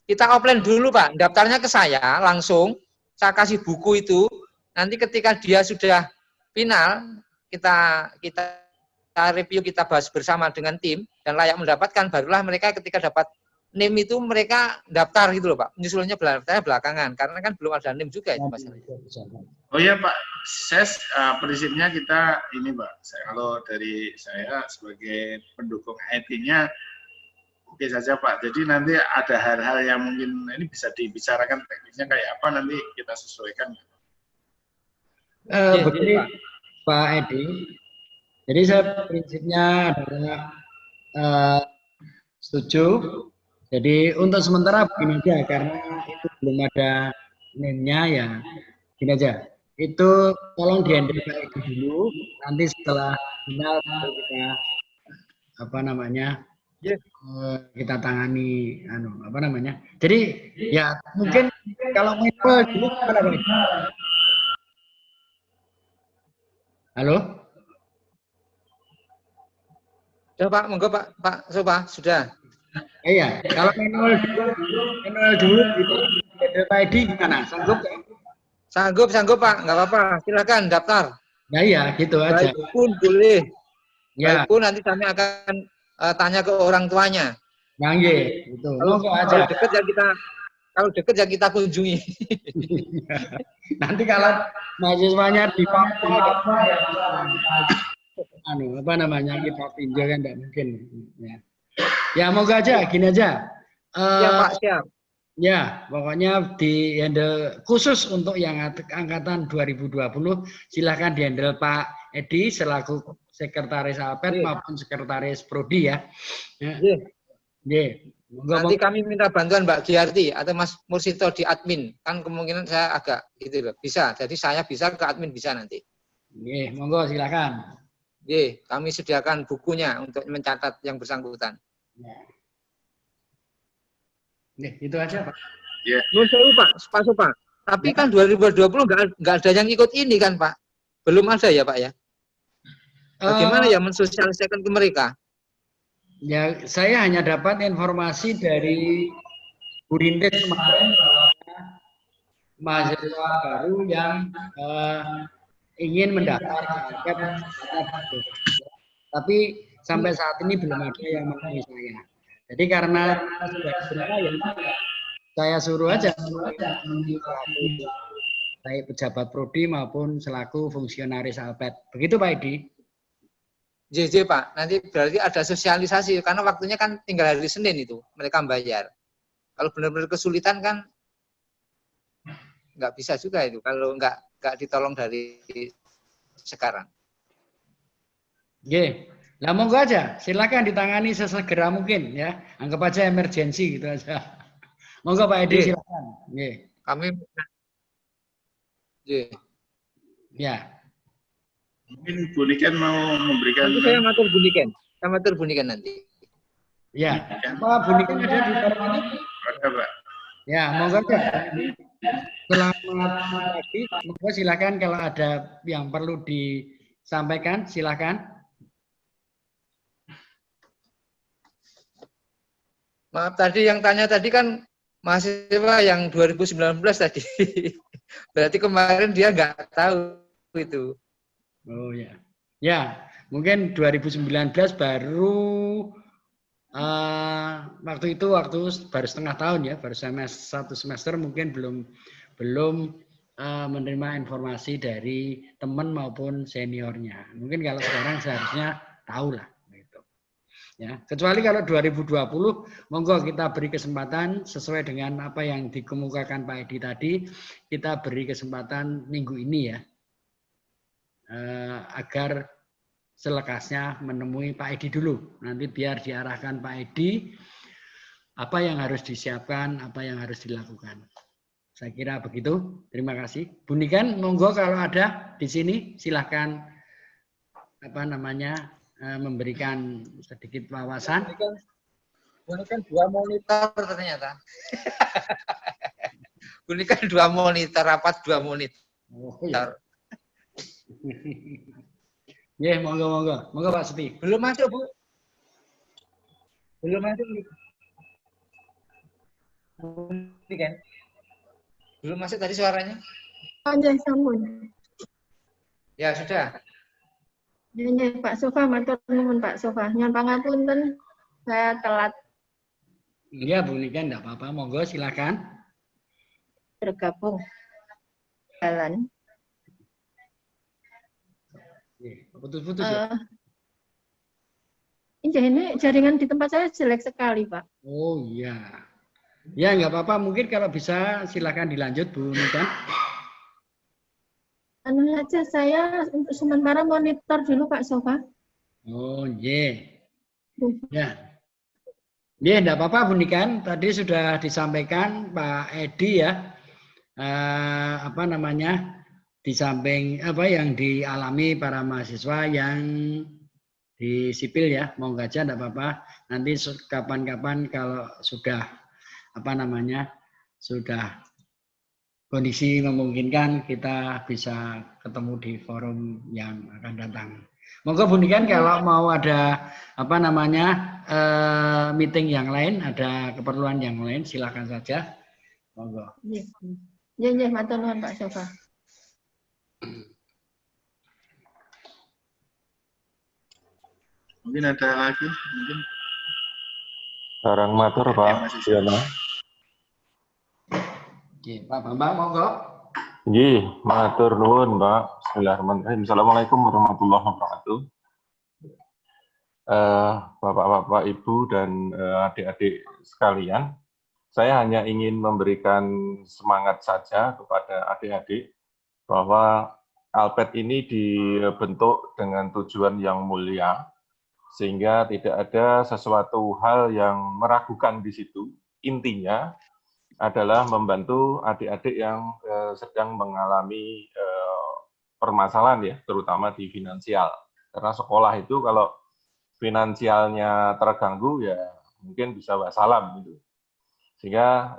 kita offline dulu Pak. Daftarnya ke saya langsung. Saya kasih buku itu, nanti ketika dia sudah final, kita review, kita bahas bersama dengan tim, dan layak mendapatkan, barulah mereka ketika dapat NIM itu mereka daftar gitu loh Pak. Menyusulnya belakangan, karena kan belum ada NIM juga itu masalahnya. Oh iya Pak, prinsipnya kita ini Pak, kalau dari saya sebagai pendukung IT-nya, oke saja Pak. Jadi nanti ada hal-hal yang mungkin ini bisa dibicarakan teknisnya kayak apa nanti kita sesuaikan. Begini Pak Edi. Jadi saya prinsipnya adalah setuju. Jadi untuk sementara begini aja karena itu belum ada NIM-nya ya. Gini aja. Itu tolong di-handle Pak Edi dulu. Nanti setelah final kita tangani jadi ya mungkin kalau manual dulu gimana Pak? Halo? Sudah Pak, monggo Pak Sopa, sudah. Iya, kalau manual dulu gitu. Pak Edi gimana? Sanggup Pak, nggak apa-apa. Silakan daftar. Nah iya, gitu aja. Pun boleh. Ya, Baik Bu, nanti kami akan tanya ke orang tuanya. nah, nggih, itu. Kalau Monggo aja. kalau deket ya kita kunjungi. Nanti kalau mahasiswanya di Papua, apa namanya, kita pinjau kan tidak mungkin. Ya, ya moga aja, gini aja. Ya Pak, siap. Ya, pokoknya di handle khusus untuk yang angkatan 2020, silahkan di handle Pak Edi selaku sekretaris APET maupun sekretaris Prodi ya. Ya. Nanti kami minta bantuan Mbak Giarti atau Mas Mursito di admin. Kan kemungkinan saya agak gitu loh. Bisa. Jadi saya bisa ke admin bisa nanti. Monggo silakan. Kami sediakan bukunya untuk mencatat yang bersangkutan. Itu aja Pak. Ya. Pak Sopa. Tapi kan 2020 nggak ada yang ikut ini kan Pak? Belum ada ya Pak ya? Bagaimana ya mensosialisasikan ke mereka? Ya, saya hanya dapat informasi dari Bu Rindes kemarin bahwa mahasiswa baru yang ingin mendaftar ke APET. Tapi sampai saat ini belum ada yang menemui saya. Jadi karena sudah berapa ya, saya suruh aja baik pejabat prodi maupun selaku fungsionaris APET. Begitu Pak Edi? JJ Pak, nanti berarti ada sosialisasi karena waktunya kan tinggal hari Senin itu mereka bayar. Kalau benar-benar kesulitan kan nggak bisa juga itu kalau nggak ditolong dari sekarang. Nah monggo aja, silakan ditangani sesegera mungkin ya. Anggap aja emergensi gitu aja. Monggo Pak Edi silakan. Kami ya. Mungkin Bu Niken mau memberikan. Nanti saya matur bunikan nanti. Ya. Apa Bu Niken ada di forum ini? Ada Pak. Ya, monggo aja. Selamat pagi. Monggo silakan kalau ada yang perlu disampaikan silakan. Maaf tadi yang tanya tadi kan mahasiswa yang 2019 tadi. Berarti kemarin dia nggak tahu itu. Oh ya. Ya, mungkin 2019 baru waktu itu baru setengah tahun ya, baru satu semester mungkin belum menerima informasi dari teman maupun seniornya. Mungkin kalau sekarang seharusnya tahu lah. Ya, kecuali kalau 2020, monggo kita beri kesempatan sesuai dengan apa yang dikemukakan Pak Edi tadi, kita beri kesempatan minggu ini ya, agar selekasnya menemui Pak Edi dulu. Nanti biar diarahkan Pak Edi, apa yang harus disiapkan, apa yang harus dilakukan. Saya kira begitu. Terima kasih. Bu Niken, monggo kalau ada di sini, silahkan memberikan sedikit wawasan. Bunikan 2 monitor ternyata. Bunikan 2 monitor, rapat 2 monitor. Oh, ya. Ya, monggo Pak Seti. Belum masuk Bu. Belum masuk. Bunikan. Belum masuk tadi suaranya. Panjang sambung. Ya sudah. Ya, Pak Sofa, matur nuwun Pak Sofa. Nyuwun pangapunten, saya telat Iya, Bu Niken, enggak apa-apa. Monggo silakan. bergabung jalan. Putus-putus ya. Ini jaringan di tempat saya jelek sekali, Pak. Oh iya. Ya, enggak apa-apa. Mungkin kalau bisa silakan dilanjut, Bu Niken. Anu aja saya untuk sementara monitor dulu Pak Sofa. Oh iya. Ya. Ya, enggak apa-apa Bu Niken. Tadi sudah disampaikan Pak Edi ya. Di samping apa yang dialami para mahasiswa yang di sipil ya, monggo aja enggak apa-apa. Nanti kapan-kapan kalau sudah sudah kondisi memungkinkan kita bisa ketemu di forum yang akan datang. Monggo Bu Niken kalau mau ada meeting yang lain, ada keperluan yang lain silakan saja. Monggo. Iya, matur nuwun Pak Sofa. Mungkin ada lagi, mungkin. Barang matur Pak Yono. Oke, Pak Bambang monggo. Nggih, matur nuwun Pak. Bismillahirrahmanirrahim. Assalamualaikum warahmatullahi wabarakatuh. Bapak-bapak, Ibu dan adik-adik sekalian, saya hanya ingin memberikan semangat saja kepada adik-adik bahwa Alped ini dibentuk dengan tujuan yang mulia, sehingga tidak ada sesuatu hal yang meragukan di situ. Intinya adalah membantu adik-adik yang sedang mengalami permasalahan ya, terutama di finansial. Karena sekolah itu kalau finansialnya terganggu ya mungkin bisa wassalam gitu. Sehingga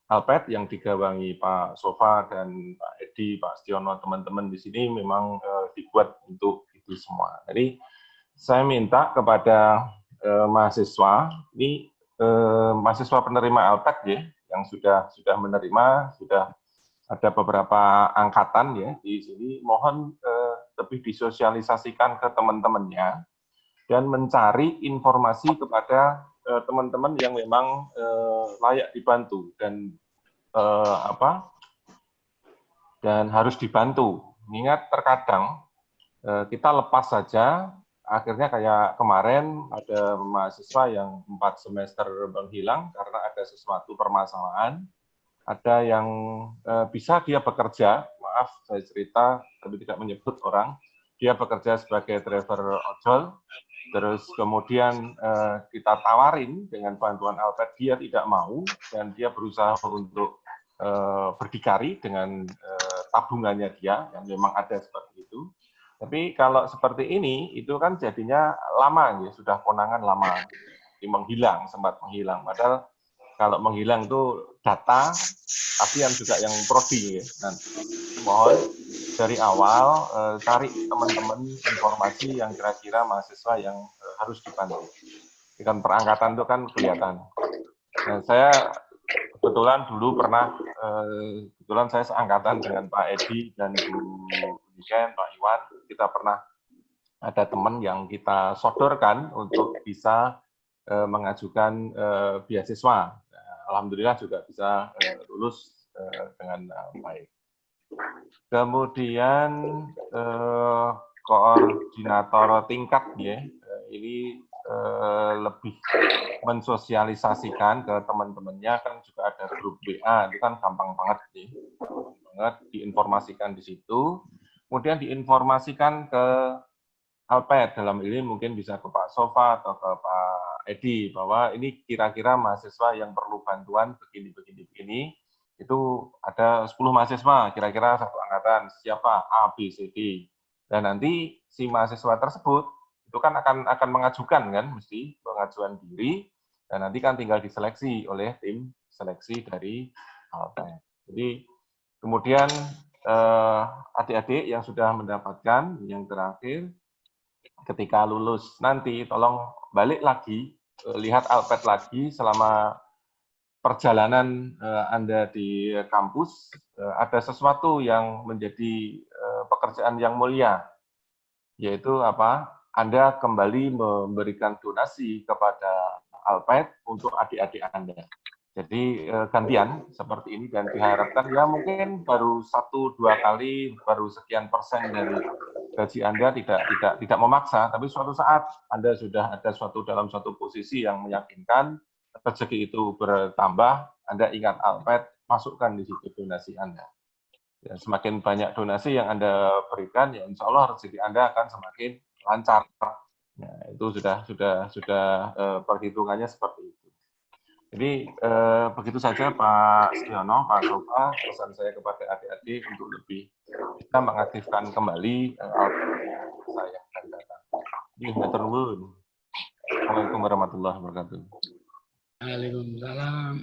Alped yang digawangi Pak Sofa dan Pak Edi, Pak Stiono, teman-teman di sini memang dibuat untuk itu semua. Jadi saya minta kepada mahasiswa, ini mahasiswa penerima Alped ya, yang sudah menerima, sudah ada beberapa angkatan ya di sini, mohon lebih disosialisasikan ke teman-temannya dan mencari informasi kepada teman-teman yang memang layak dibantu dan dan harus dibantu. Ingat terkadang kita lepas saja, akhirnya kayak kemarin ada mahasiswa yang 4 semester menghilang karena ada sesuatu permasalahan. Ada yang bisa dia bekerja, maaf saya cerita tapi tidak menyebut orang, dia bekerja sebagai driver ojol, terus kemudian kita tawarin dengan bantuan Alped, dia tidak mau dan dia berusaha untuk berdikari dengan tabungannya dia yang memang ada seperti itu. Tapi kalau seperti ini itu kan jadinya lama ya, sudah konangan lama, menghilang, sempat menghilang. Padahal kalau menghilang itu data, tapi yang juga yang prodi ya. Nanti mohon dari awal cari teman-teman informasi yang kira-kira mahasiswa yang harus dibantu. Dengan perangkatan itu kan kelihatan. Nah, saya kebetulan dulu pernah, kebetulan saya seangkatan dengan Pak Edi dan Bu Niken, Pak Iwan, kita pernah ada teman yang kita sodorkan untuk bisa mengajukan beasiswa. Alhamdulillah juga bisa lulus dengan baik. Kemudian koordinator tingkat ya, ini lebih mensosialisasikan ke teman-temannya, kan juga ada grup WA, itu kan gampang banget nih, diinformasikan di situ, kemudian diinformasikan ke Alped, dalam ini mungkin bisa ke Pak Sofa atau ke Pak Edi, bahwa ini kira-kira mahasiswa yang perlu bantuan begini, itu ada 10 mahasiswa, kira-kira satu angkatan, siapa, A, B, C, D. Dan nanti si mahasiswa tersebut, itu kan akan mengajukan kan, mesti pengajuan diri, dan nanti kan tinggal diseleksi oleh tim seleksi dari Alped. Jadi, kemudian adik-adik yang sudah mendapatkan, yang terakhir, ketika lulus nanti tolong balik lagi, lihat Alped lagi selama perjalanan Anda di kampus, ada sesuatu yang menjadi pekerjaan yang mulia, yaitu apa? Anda kembali memberikan donasi kepada Alped untuk adik-adik Anda. Jadi gantian seperti ini, dan diharapkan ya mungkin baru 1-2 kali, baru sekian persen dari gaji Anda, tidak memaksa, tapi suatu saat Anda sudah ada dalam suatu posisi yang meyakinkan, rezeki itu bertambah, Anda ingat Alped, masukkan di situ donasi Anda. Ya, semakin banyak donasi yang Anda berikan, ya insya Allah rezeki Anda akan semakin lancar. Ya, itu sudah perhitungannya seperti itu. Jadi begitu saja Pak Stiono, Pak Sofa, pesan saya kepada adik-adik untuk lebih kita mengaktifkan kembali saya akan datang. Assalamualaikum warahmatullahi wabarakatuh. Waalaikumsalam.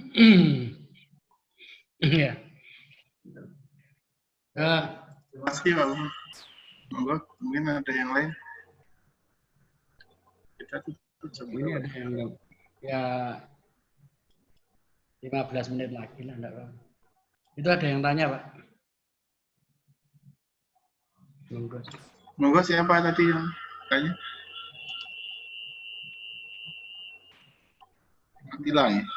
Ya. Terima kasih Pak. Monggo, mungkin ada yang lain. Kita tutup jam ini ada yang ya 15 menit lagi lah, enggak apa. Itu ada yang tanya, Pak. Monggo siapa tadi yang tanya? hilang.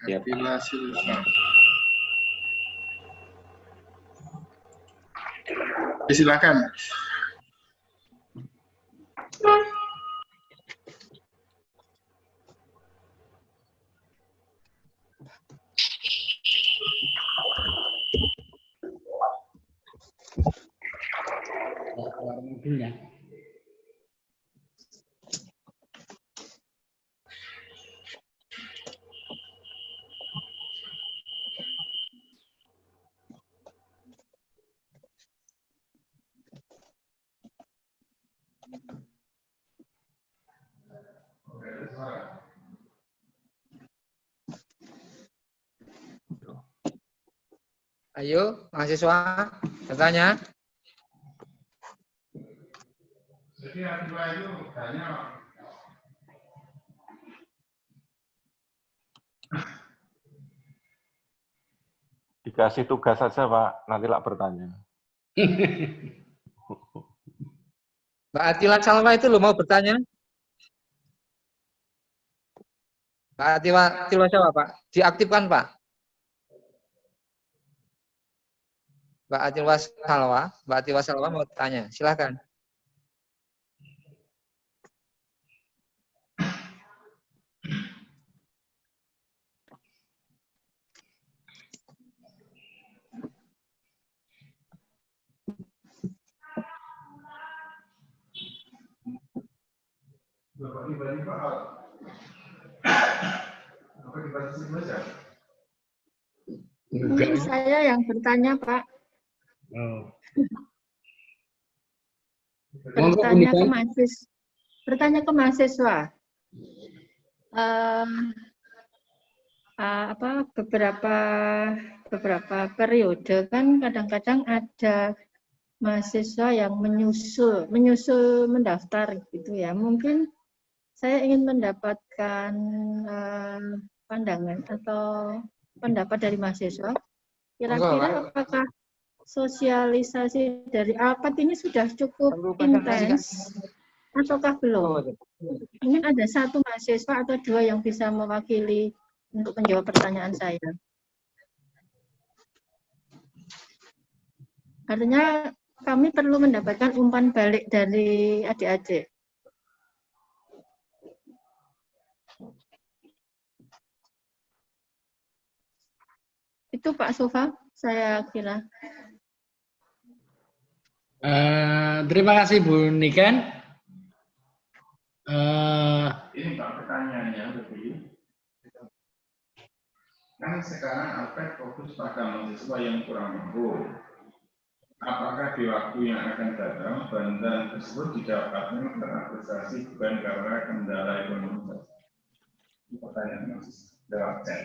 Ya, Atila Silva. Silakan. Keluar mobilnya. Ayo, mahasiswa, bertanya. Jadi Atila itu hanya Dikasih tugas saja, Pak. Nanti lah bertanya. Mbak Atila Salwa itu lo mau bertanya? Mbak Atila Salwa, Pak. Diaktifkan, Pak. Mbak Atila Salwa mau tanya. Silakan. Ini saya yang bertanya, Pak. Oh. Bertanya ke mahasiswa. Beberapa periode kan kadang-kadang ada mahasiswa yang menyusul mendaftar gitu ya. Mungkin saya ingin mendapatkan pandangan atau pendapat dari mahasiswa. Kira-kira apakah sosialisasi dari ALPAT ini sudah cukup intens ataukah belum? Ingin ada satu mahasiswa atau dua yang bisa mewakili untuk menjawab pertanyaan saya. Artinya kami perlu mendapatkan umpan balik dari adik-adik. Itu Pak Sofa, saya kira. Terima kasih Bu Niken. ini Pak pertanyaannya lebih. Kan sekarang ALPET fokus pada mahasiswa yang kurang mampu. Apakah di waktu yang akan datang bantuan tersebut didapatkan karena prestasi bukan karena kendala ekonomi? Ini pertanyaan mahasiswa lewat chat.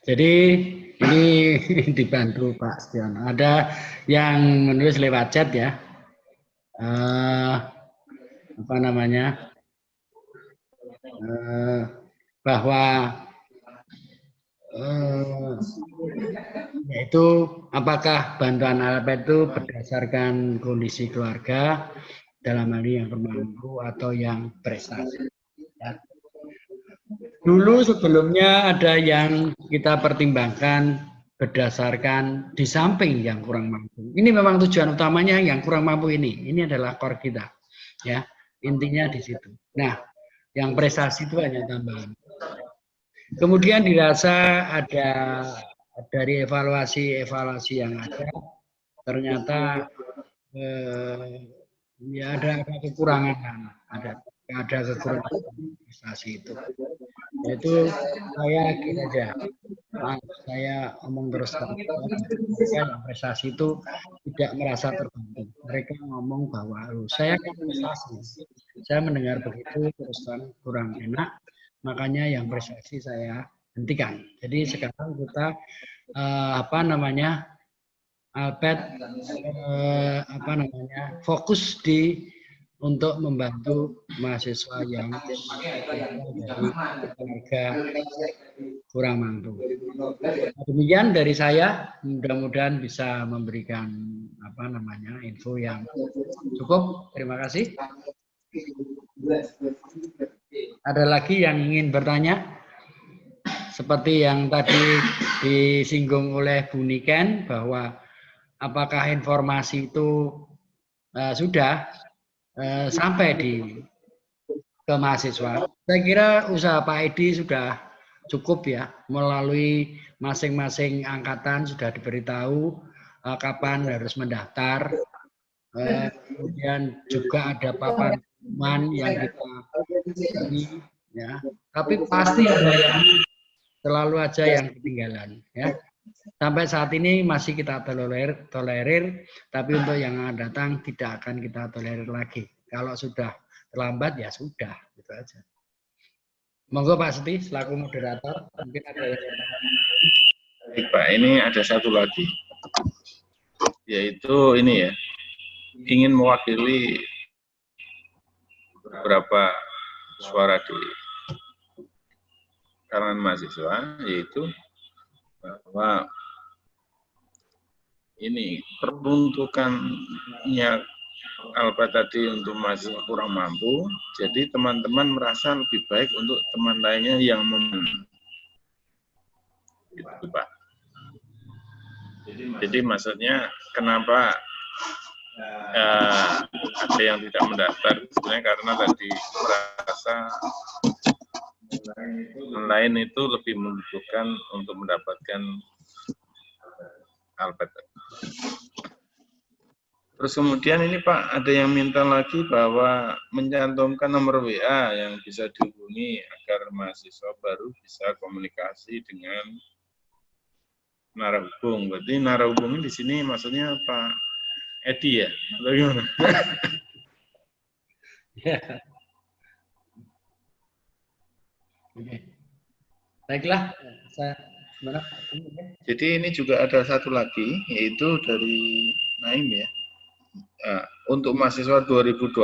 Jadi ini dibantu Pak Stiono. Ada yang menulis lewat chat ya. Apa namanya? Bahwa yaitu apakah bantuan ALPET itu berdasarkan kondisi keluarga dalam hal ini yang bermampu atau yang prestasi. Ya. Dulu sebelumnya ada yang kita pertimbangkan berdasarkan di samping yang kurang mampu. Ini memang tujuan utamanya yang kurang mampu ini. Ini adalah core kita. Ya, intinya di situ. Nah, yang prestasi itu hanya tambahan. Kemudian dirasa ada dari evaluasi yang ada, ternyata ya ada kekurangan, ada kekurangan prestasi itu. Yaitu saya gini aja, saya omong terus yang prestasi itu tidak merasa terbantu. Mereka ngomong bahwa saya kan prestasi, saya mendengar begitu terus kan kurang enak. Makanya yang prestasi saya hentikan. Jadi sekarang kita ALPET fokus di untuk membantu mahasiswa yang dari keluarga kurang mampu. Demikian dari saya, mudah-mudahan bisa memberikan info yang cukup. Terima kasih. Ada lagi yang ingin bertanya? Seperti yang tadi disinggung oleh Bu Niken bahwa apakah informasi itu sudah sampai ke mahasiswa. Saya kira usaha Pak Edi sudah cukup ya, melalui masing-masing angkatan sudah diberitahu kapan harus mendaftar. Kemudian juga ada papan pengumuman yang kita beri, ya. Tapi pasti ada yang selalu aja yang ketinggalan, ya. Sampai saat ini masih kita tolerir, tapi untuk yang akan datang tidak akan kita tolerir lagi. Kalau sudah terlambat ya sudah, gitu aja. Monggo Pak Seti selaku moderator, mungkin ada yang... Baik Pak, ini ada satu lagi, yaitu ini ya, ingin mewakili beberapa suara di kalangan mahasiswa, yaitu bahwa ini peruntukannya Alpet tadi untuk mahasiswa kurang mampu, jadi teman-teman merasa lebih baik untuk teman lainnya yang gitu Pak. Jadi maksudnya kenapa ada yang tidak mendaftar, sebenarnya karena tadi merasa lain itu lebih membutuhkan untuk mendapatkan Alpet. Terus kemudian ini Pak, ada yang minta lagi bahwa mencantumkan nomor WA yang bisa dihubungi agar mahasiswa baru bisa komunikasi dengan narahubung. Berarti narahubung di sini maksudnya Pak Edi ya? Atau gimana? Ya. Oke. Baiklah, saya gimana? Jadi ini juga ada satu lagi, yaitu dari Naim ya. Untuk mahasiswa 2020,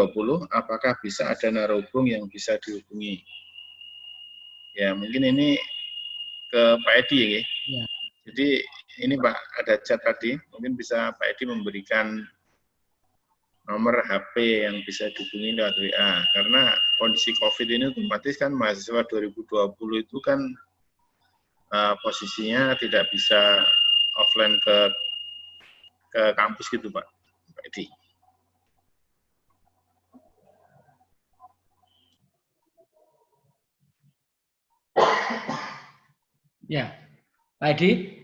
apakah bisa ada narahubung yang bisa dihubungi? Ya, mungkin ini ke Pak Edi ya. Ya. Jadi ini Pak, ada chat tadi, mungkin bisa Pak Edi memberikan nomor HP yang bisa dihubungi lewat WA. Karena kondisi COVID ini otomatis kan mahasiswa 2020 itu kan posisinya tidak bisa offline ke kampus gitu Pak Edi. Ya, Pak Edi.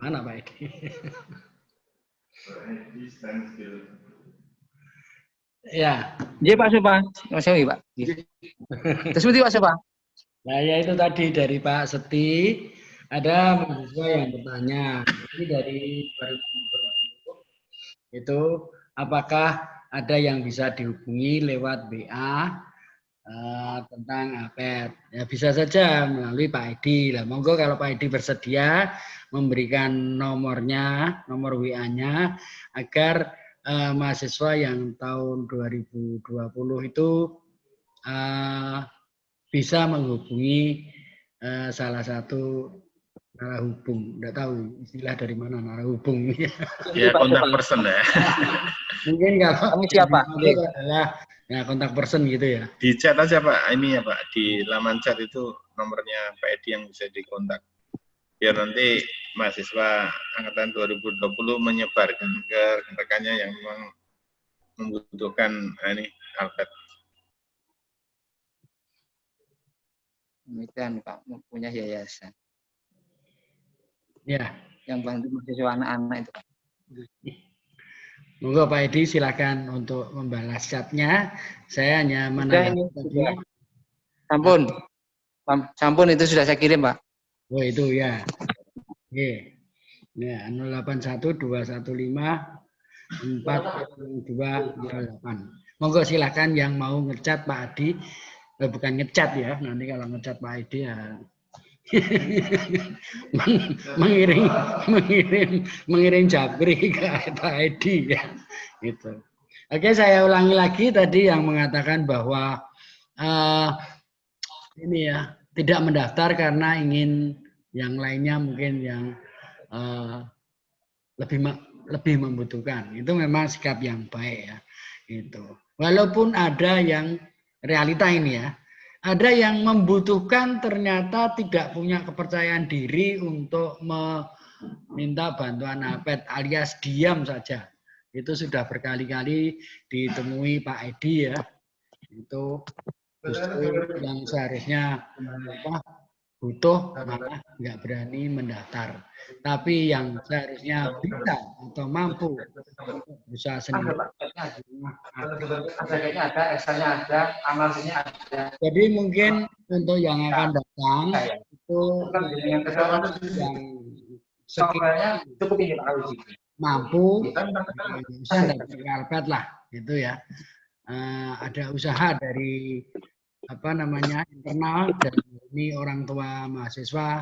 Mana Pak Edi? Ya. Iya Pak Sopa. Mas Yogi Pak. Terus Pak Sopa. Nah, ya itu tadi dari Pak Seti, ada mahasiswa yang bertanya, ini dari 2020, itu apakah ada yang bisa dihubungi lewat WA tentang Alpet? Ya bisa saja melalui Pak Edi. Lah, monggo kalau Pak Edi bersedia memberikan nomornya, nomor WA-nya, agar mahasiswa yang tahun 2020 itu bisa menghubungi salah satu narahubung. Tidak tahu istilah dari mana narahubung. Ya, kontak person ya. Mungkin kalau siapa? Adalah ya kontak person gitu ya. Di chat aja Pak, ini ya Pak, di laman chat itu nomornya Pak Edi yang bisa dikontak. Biar nanti mahasiswa angkatan 2020 menyebarkan ke rekannya yang memang membutuhkan ini Alpet. Demikian Pak, punya yayasan. Ya. Yang bantu mahasiswa anak-anak itu Pak. Monggo Pak Edi silakan untuk membalas chatnya. Saya hanya menanyakan. Sampun itu sudah saya kirim Pak. Oh itu ya. Oke. Ya 0812154208. Monggo silakan yang mau ngechat Pak Edi. Bukan ngechat ya. Nanti kalau ngechat Pak Edi ya mengirim Japri ke Pak Edi ya. Gitu. Oke, saya ulangi lagi tadi yang mengatakan bahwa ini ya tidak mendaftar karena ingin yang lainnya mungkin yang lebih membutuhkan. Itu memang sikap yang baik ya. Itu. Walaupun ada yang realita ini ya, ada yang membutuhkan ternyata tidak punya kepercayaan diri untuk meminta bantuan APET alias diam saja. Itu sudah berkali-kali ditemui Pak Edi ya. Itu justru yang seharusnya butuh malah nggak berani mendaftar. Tapi yang seharusnya bisa atau mampu bisa sendiri. Ada, Excel-nya ada, analisnya ada. Jadi mungkin untuk yang akan datang itu yang software-nya cukup ini Pak Uji. Mampu bisa dapat karpet lah gitu ya. Ada usaha dari internal dan ini orang tua mahasiswa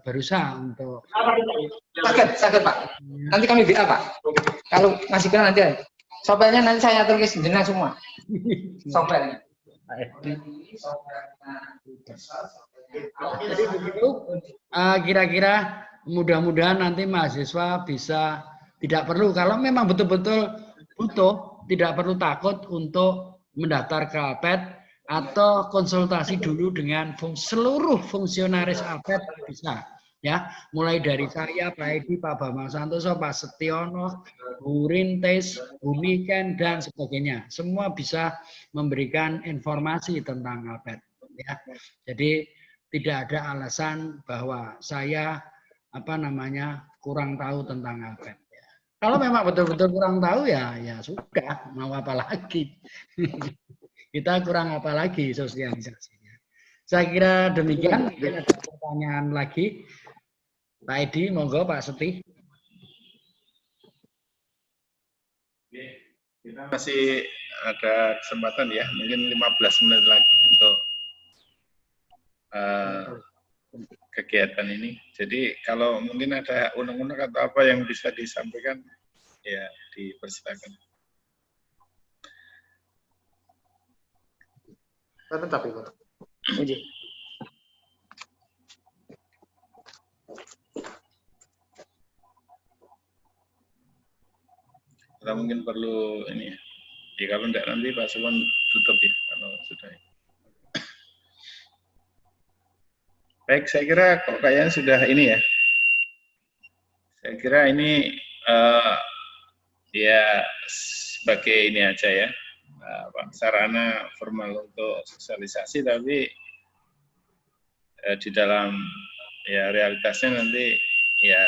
berusaha untuk sakit Pak. Nanti kami BA Pak. Kalau masih kurang nanti software-nya nanti saya tulis jenang semua. Software-nya. Jadi begitu kira-kira mudah-mudahan nanti mahasiswa bisa tidak perlu kalau memang betul-betul butuh tidak perlu takut untuk mendaftar ke APET atau konsultasi dulu dengan seluruh fungsionaris APET bisa ya mulai dari saya Pak Edi, Pak Bambang Santoso, Pak Setiono, Bu Rintes, Bu Niken dan sebagainya semua bisa memberikan informasi tentang APET ya. Jadi tidak ada alasan bahwa saya kurang tahu tentang APET. Ya. Kalau memang betul-betul kurang tahu ya sudah, mau apa lagi. Kita kurang apa lagi sosialisasinya. Saya kira demikian. Mungkin ada pertanyaan lagi. Pak Edi, monggo Pak Seti. Kita masih ada kesempatan ya, mungkin 15 menit lagi untuk kegiatan ini. Jadi kalau mungkin ada unek-unek atau apa yang bisa disampaikan, ya dipersilakan. Tetap Ibu. Kita mungkin perlu ini ya kalau enggak nanti Pak Suwon tutup ya kalau sudah. Baik, saya kira kok kayaknya sudah ini ya. Saya kira ini ya sebagai ini aja ya, sarana formal untuk sosialisasi, tapi di dalam ya realitasnya nanti ya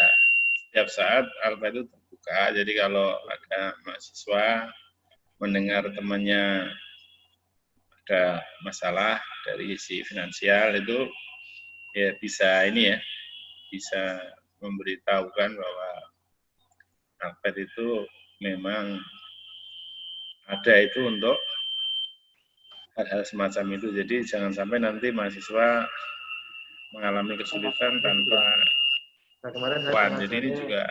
setiap saat Alfa itu terbuka. Jadi kalau ada mahasiswa mendengar temannya ada masalah dari sisi finansial itu ya bisa ini ya, bisa memberitahukan bahwa APET itu memang ada itu untuk hal-hal semacam itu. Jadi jangan sampai nanti mahasiswa mengalami kesulitan tanpa puan. Jadi ini juga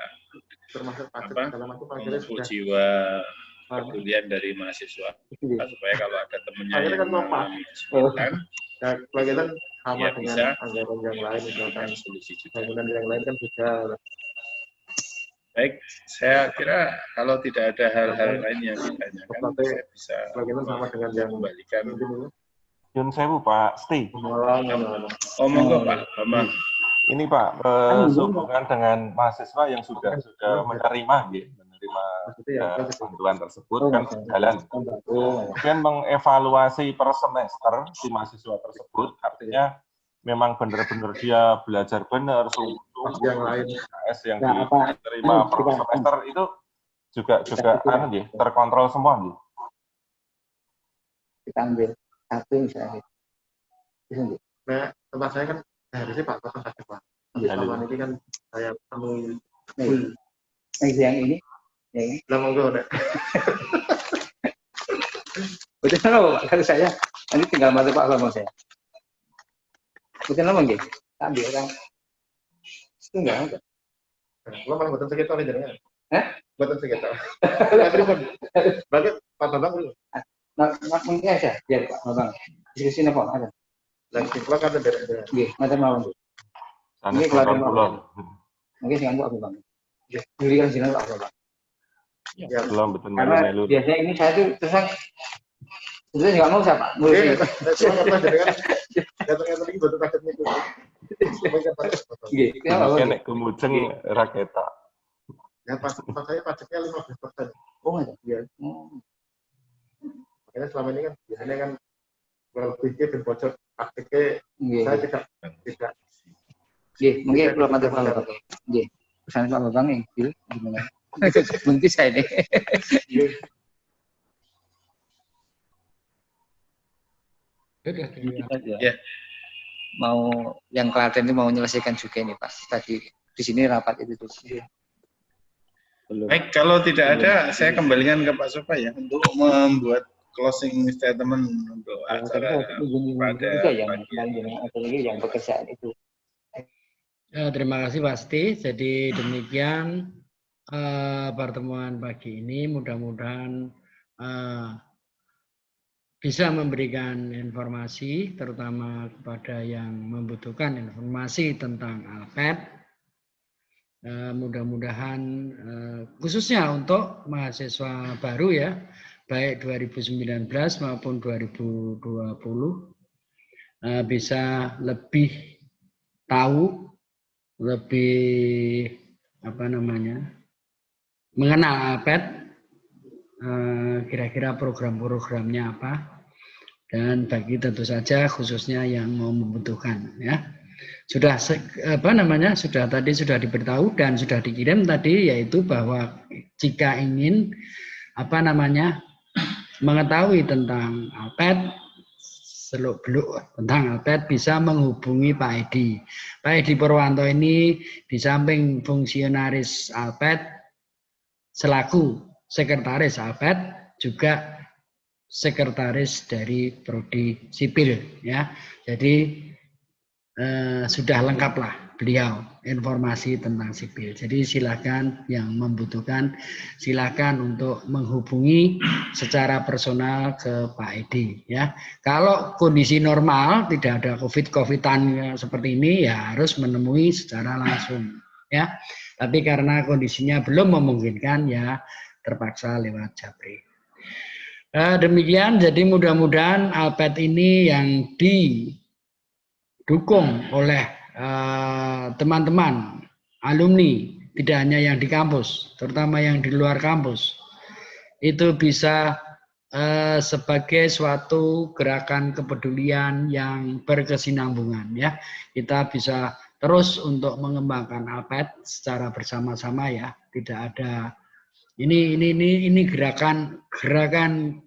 memupuk jiwa kepedulian dari mahasiswa supaya kalau ada temannya yang mengalami kesulitan ya bisa anggaran yang lain misalkan solusi juga. bangunan yang lain kan bisa. Baik, saya kira kalau tidak ada hal-hal lain yang ditanyakan, saya bisa sama dengan yang kembalikan. Yun sewu Pak Sti. Oh monggo Pak Bambang. Ini Pak, sehubungan dengan mahasiswa yang sudah menerima bantuan tersebut kan berjalan. Kemudian mengevaluasi per semester si mahasiswa tersebut, artinya memang benar-benar dia belajar benar, yang lain KS yang diterima per semester itu juga terkontrol semua nih. Kita ambil satu misalnya. Nah, tempat saya kan harusnya Pak Toto saja Pak. Sama ini kan saya temui. Yang ini. Lah monggo Nek. Betul Pak, kalau saya nanti tinggal masuk Pak sama saya. Betul nama nggih? Ambil kan. Itu enggak. Lo malah betul sekitar aja dengan. Buatan sengketa. Berarti Pak Bambang dulu. Mungkin aja, biar Pak Bambang. Diskusi apa? Ada. Lagi kalau kata beres-beres. Oke, macam apa? Sanes kulon. Mungkin sih Pak Bambang. Juli kan sini Pak Bambang. Ya, Belum betul Karena melu. biasanya ini saya tuh terus sebenarnya nggak mau siapa. Oke, saya apa dengan datang-datang lagi butuh paket itu. Nek kumujeng raketa. Ya pas saya pajaknya 15%. Oh ada. Iya. Makanya selama ini kan biasanya kan kalau pikir dan bocor praktiknya saya tidak. Mungkin belum ada Pak Bambang. Pesan Pak Bambang nih, gimana? Bunti saya ini. Ya. Mau yang Klaten ini mau menyelesaikan juga ini Pak. Tadi di sini rapat itu tuh. Belum. Baik, kalau tidak ada, saya kembalikan ke Pak Sofa ya untuk membuat closing statement untuk acara pada yang pekerjaan itu. Terima kasih pasti. Jadi demikian pertemuan pagi ini, mudah-mudahan bisa memberikan informasi terutama kepada yang membutuhkan informasi tentang Alped. Mudah-mudahan khususnya untuk mahasiswa baru ya, baik 2019 maupun 2020 bisa lebih tahu, lebih mengenal Alped, kira-kira program-programnya apa, dan bagi tentu saja khususnya yang mau membutuhkan ya. Sudah diberitahu dan sudah dikirim tadi, yaitu bahwa jika ingin mengetahui tentang Alped, seluk-beluk tentang Alped, bisa menghubungi Pak Edi. Pak Edi Purwanto ini di samping fungsionaris Alped selaku sekretaris Alped, juga sekretaris dari Prodi Sipil ya. Jadi sudah lengkaplah beliau informasi tentang sipil. Jadi silakan yang membutuhkan silakan untuk menghubungi secara personal ke Pak Edi ya. Kalau kondisi normal tidak ada COVID-an seperti ini ya harus menemui secara langsung ya. Tapi karena kondisinya belum memungkinkan ya terpaksa lewat Japri. Demikian, jadi mudah-mudahan Alped ini yang didukung oleh teman-teman alumni, tidak hanya yang di kampus, terutama yang di luar kampus, itu bisa sebagai suatu gerakan kepedulian yang berkesinambungan ya. Kita bisa terus untuk mengembangkan Alped secara bersama-sama ya. Tidak ada ini gerakan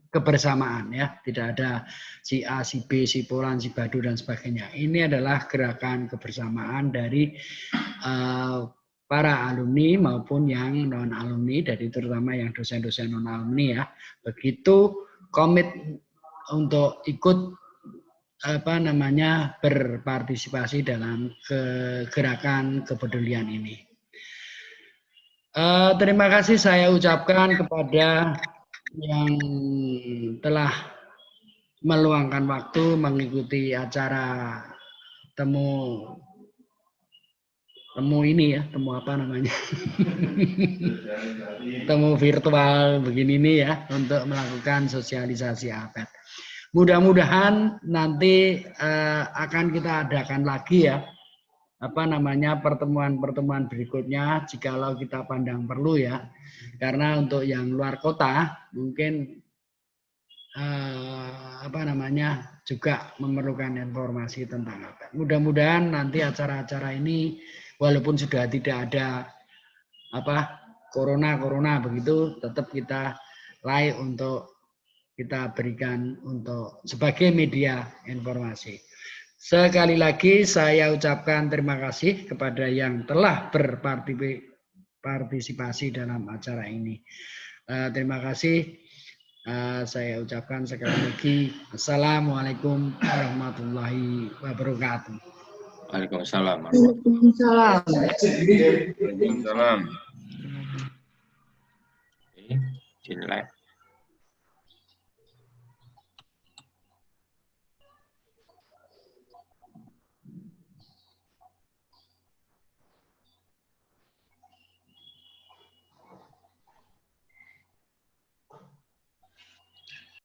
kebersamaan ya, tidak ada si A, si B, si Polan, si Badu dan sebagainya. Ini adalah gerakan kebersamaan dari para alumni maupun yang non alumni, dari terutama yang dosen-dosen non alumni ya. Begitu komit untuk ikut berpartisipasi dalam gerakan kepedulian ini. Terima kasih saya ucapkan kepada yang telah meluangkan waktu mengikuti acara temu ini ya, temu virtual begini nih ya, untuk melakukan sosialisasi Alped. Mudah-mudahan nanti akan kita adakan lagi ya, pertemuan-pertemuan berikutnya jikalau kita pandang perlu ya. Karena untuk yang luar kota mungkin juga memerlukan informasi tentang Alped. Mudah-mudahan nanti acara-acara ini walaupun sudah tidak ada corona begitu, tetap kita layak untuk kita berikan untuk sebagai media informasi. Sekali lagi saya ucapkan terima kasih kepada yang telah berpartisipasi dalam acara ini. Terima kasih. Saya ucapkan sekali lagi. Assalamualaikum warahmatullahi wabarakatuh. Waalaikumsalam. Waalaikumsalam. Salam. di lab.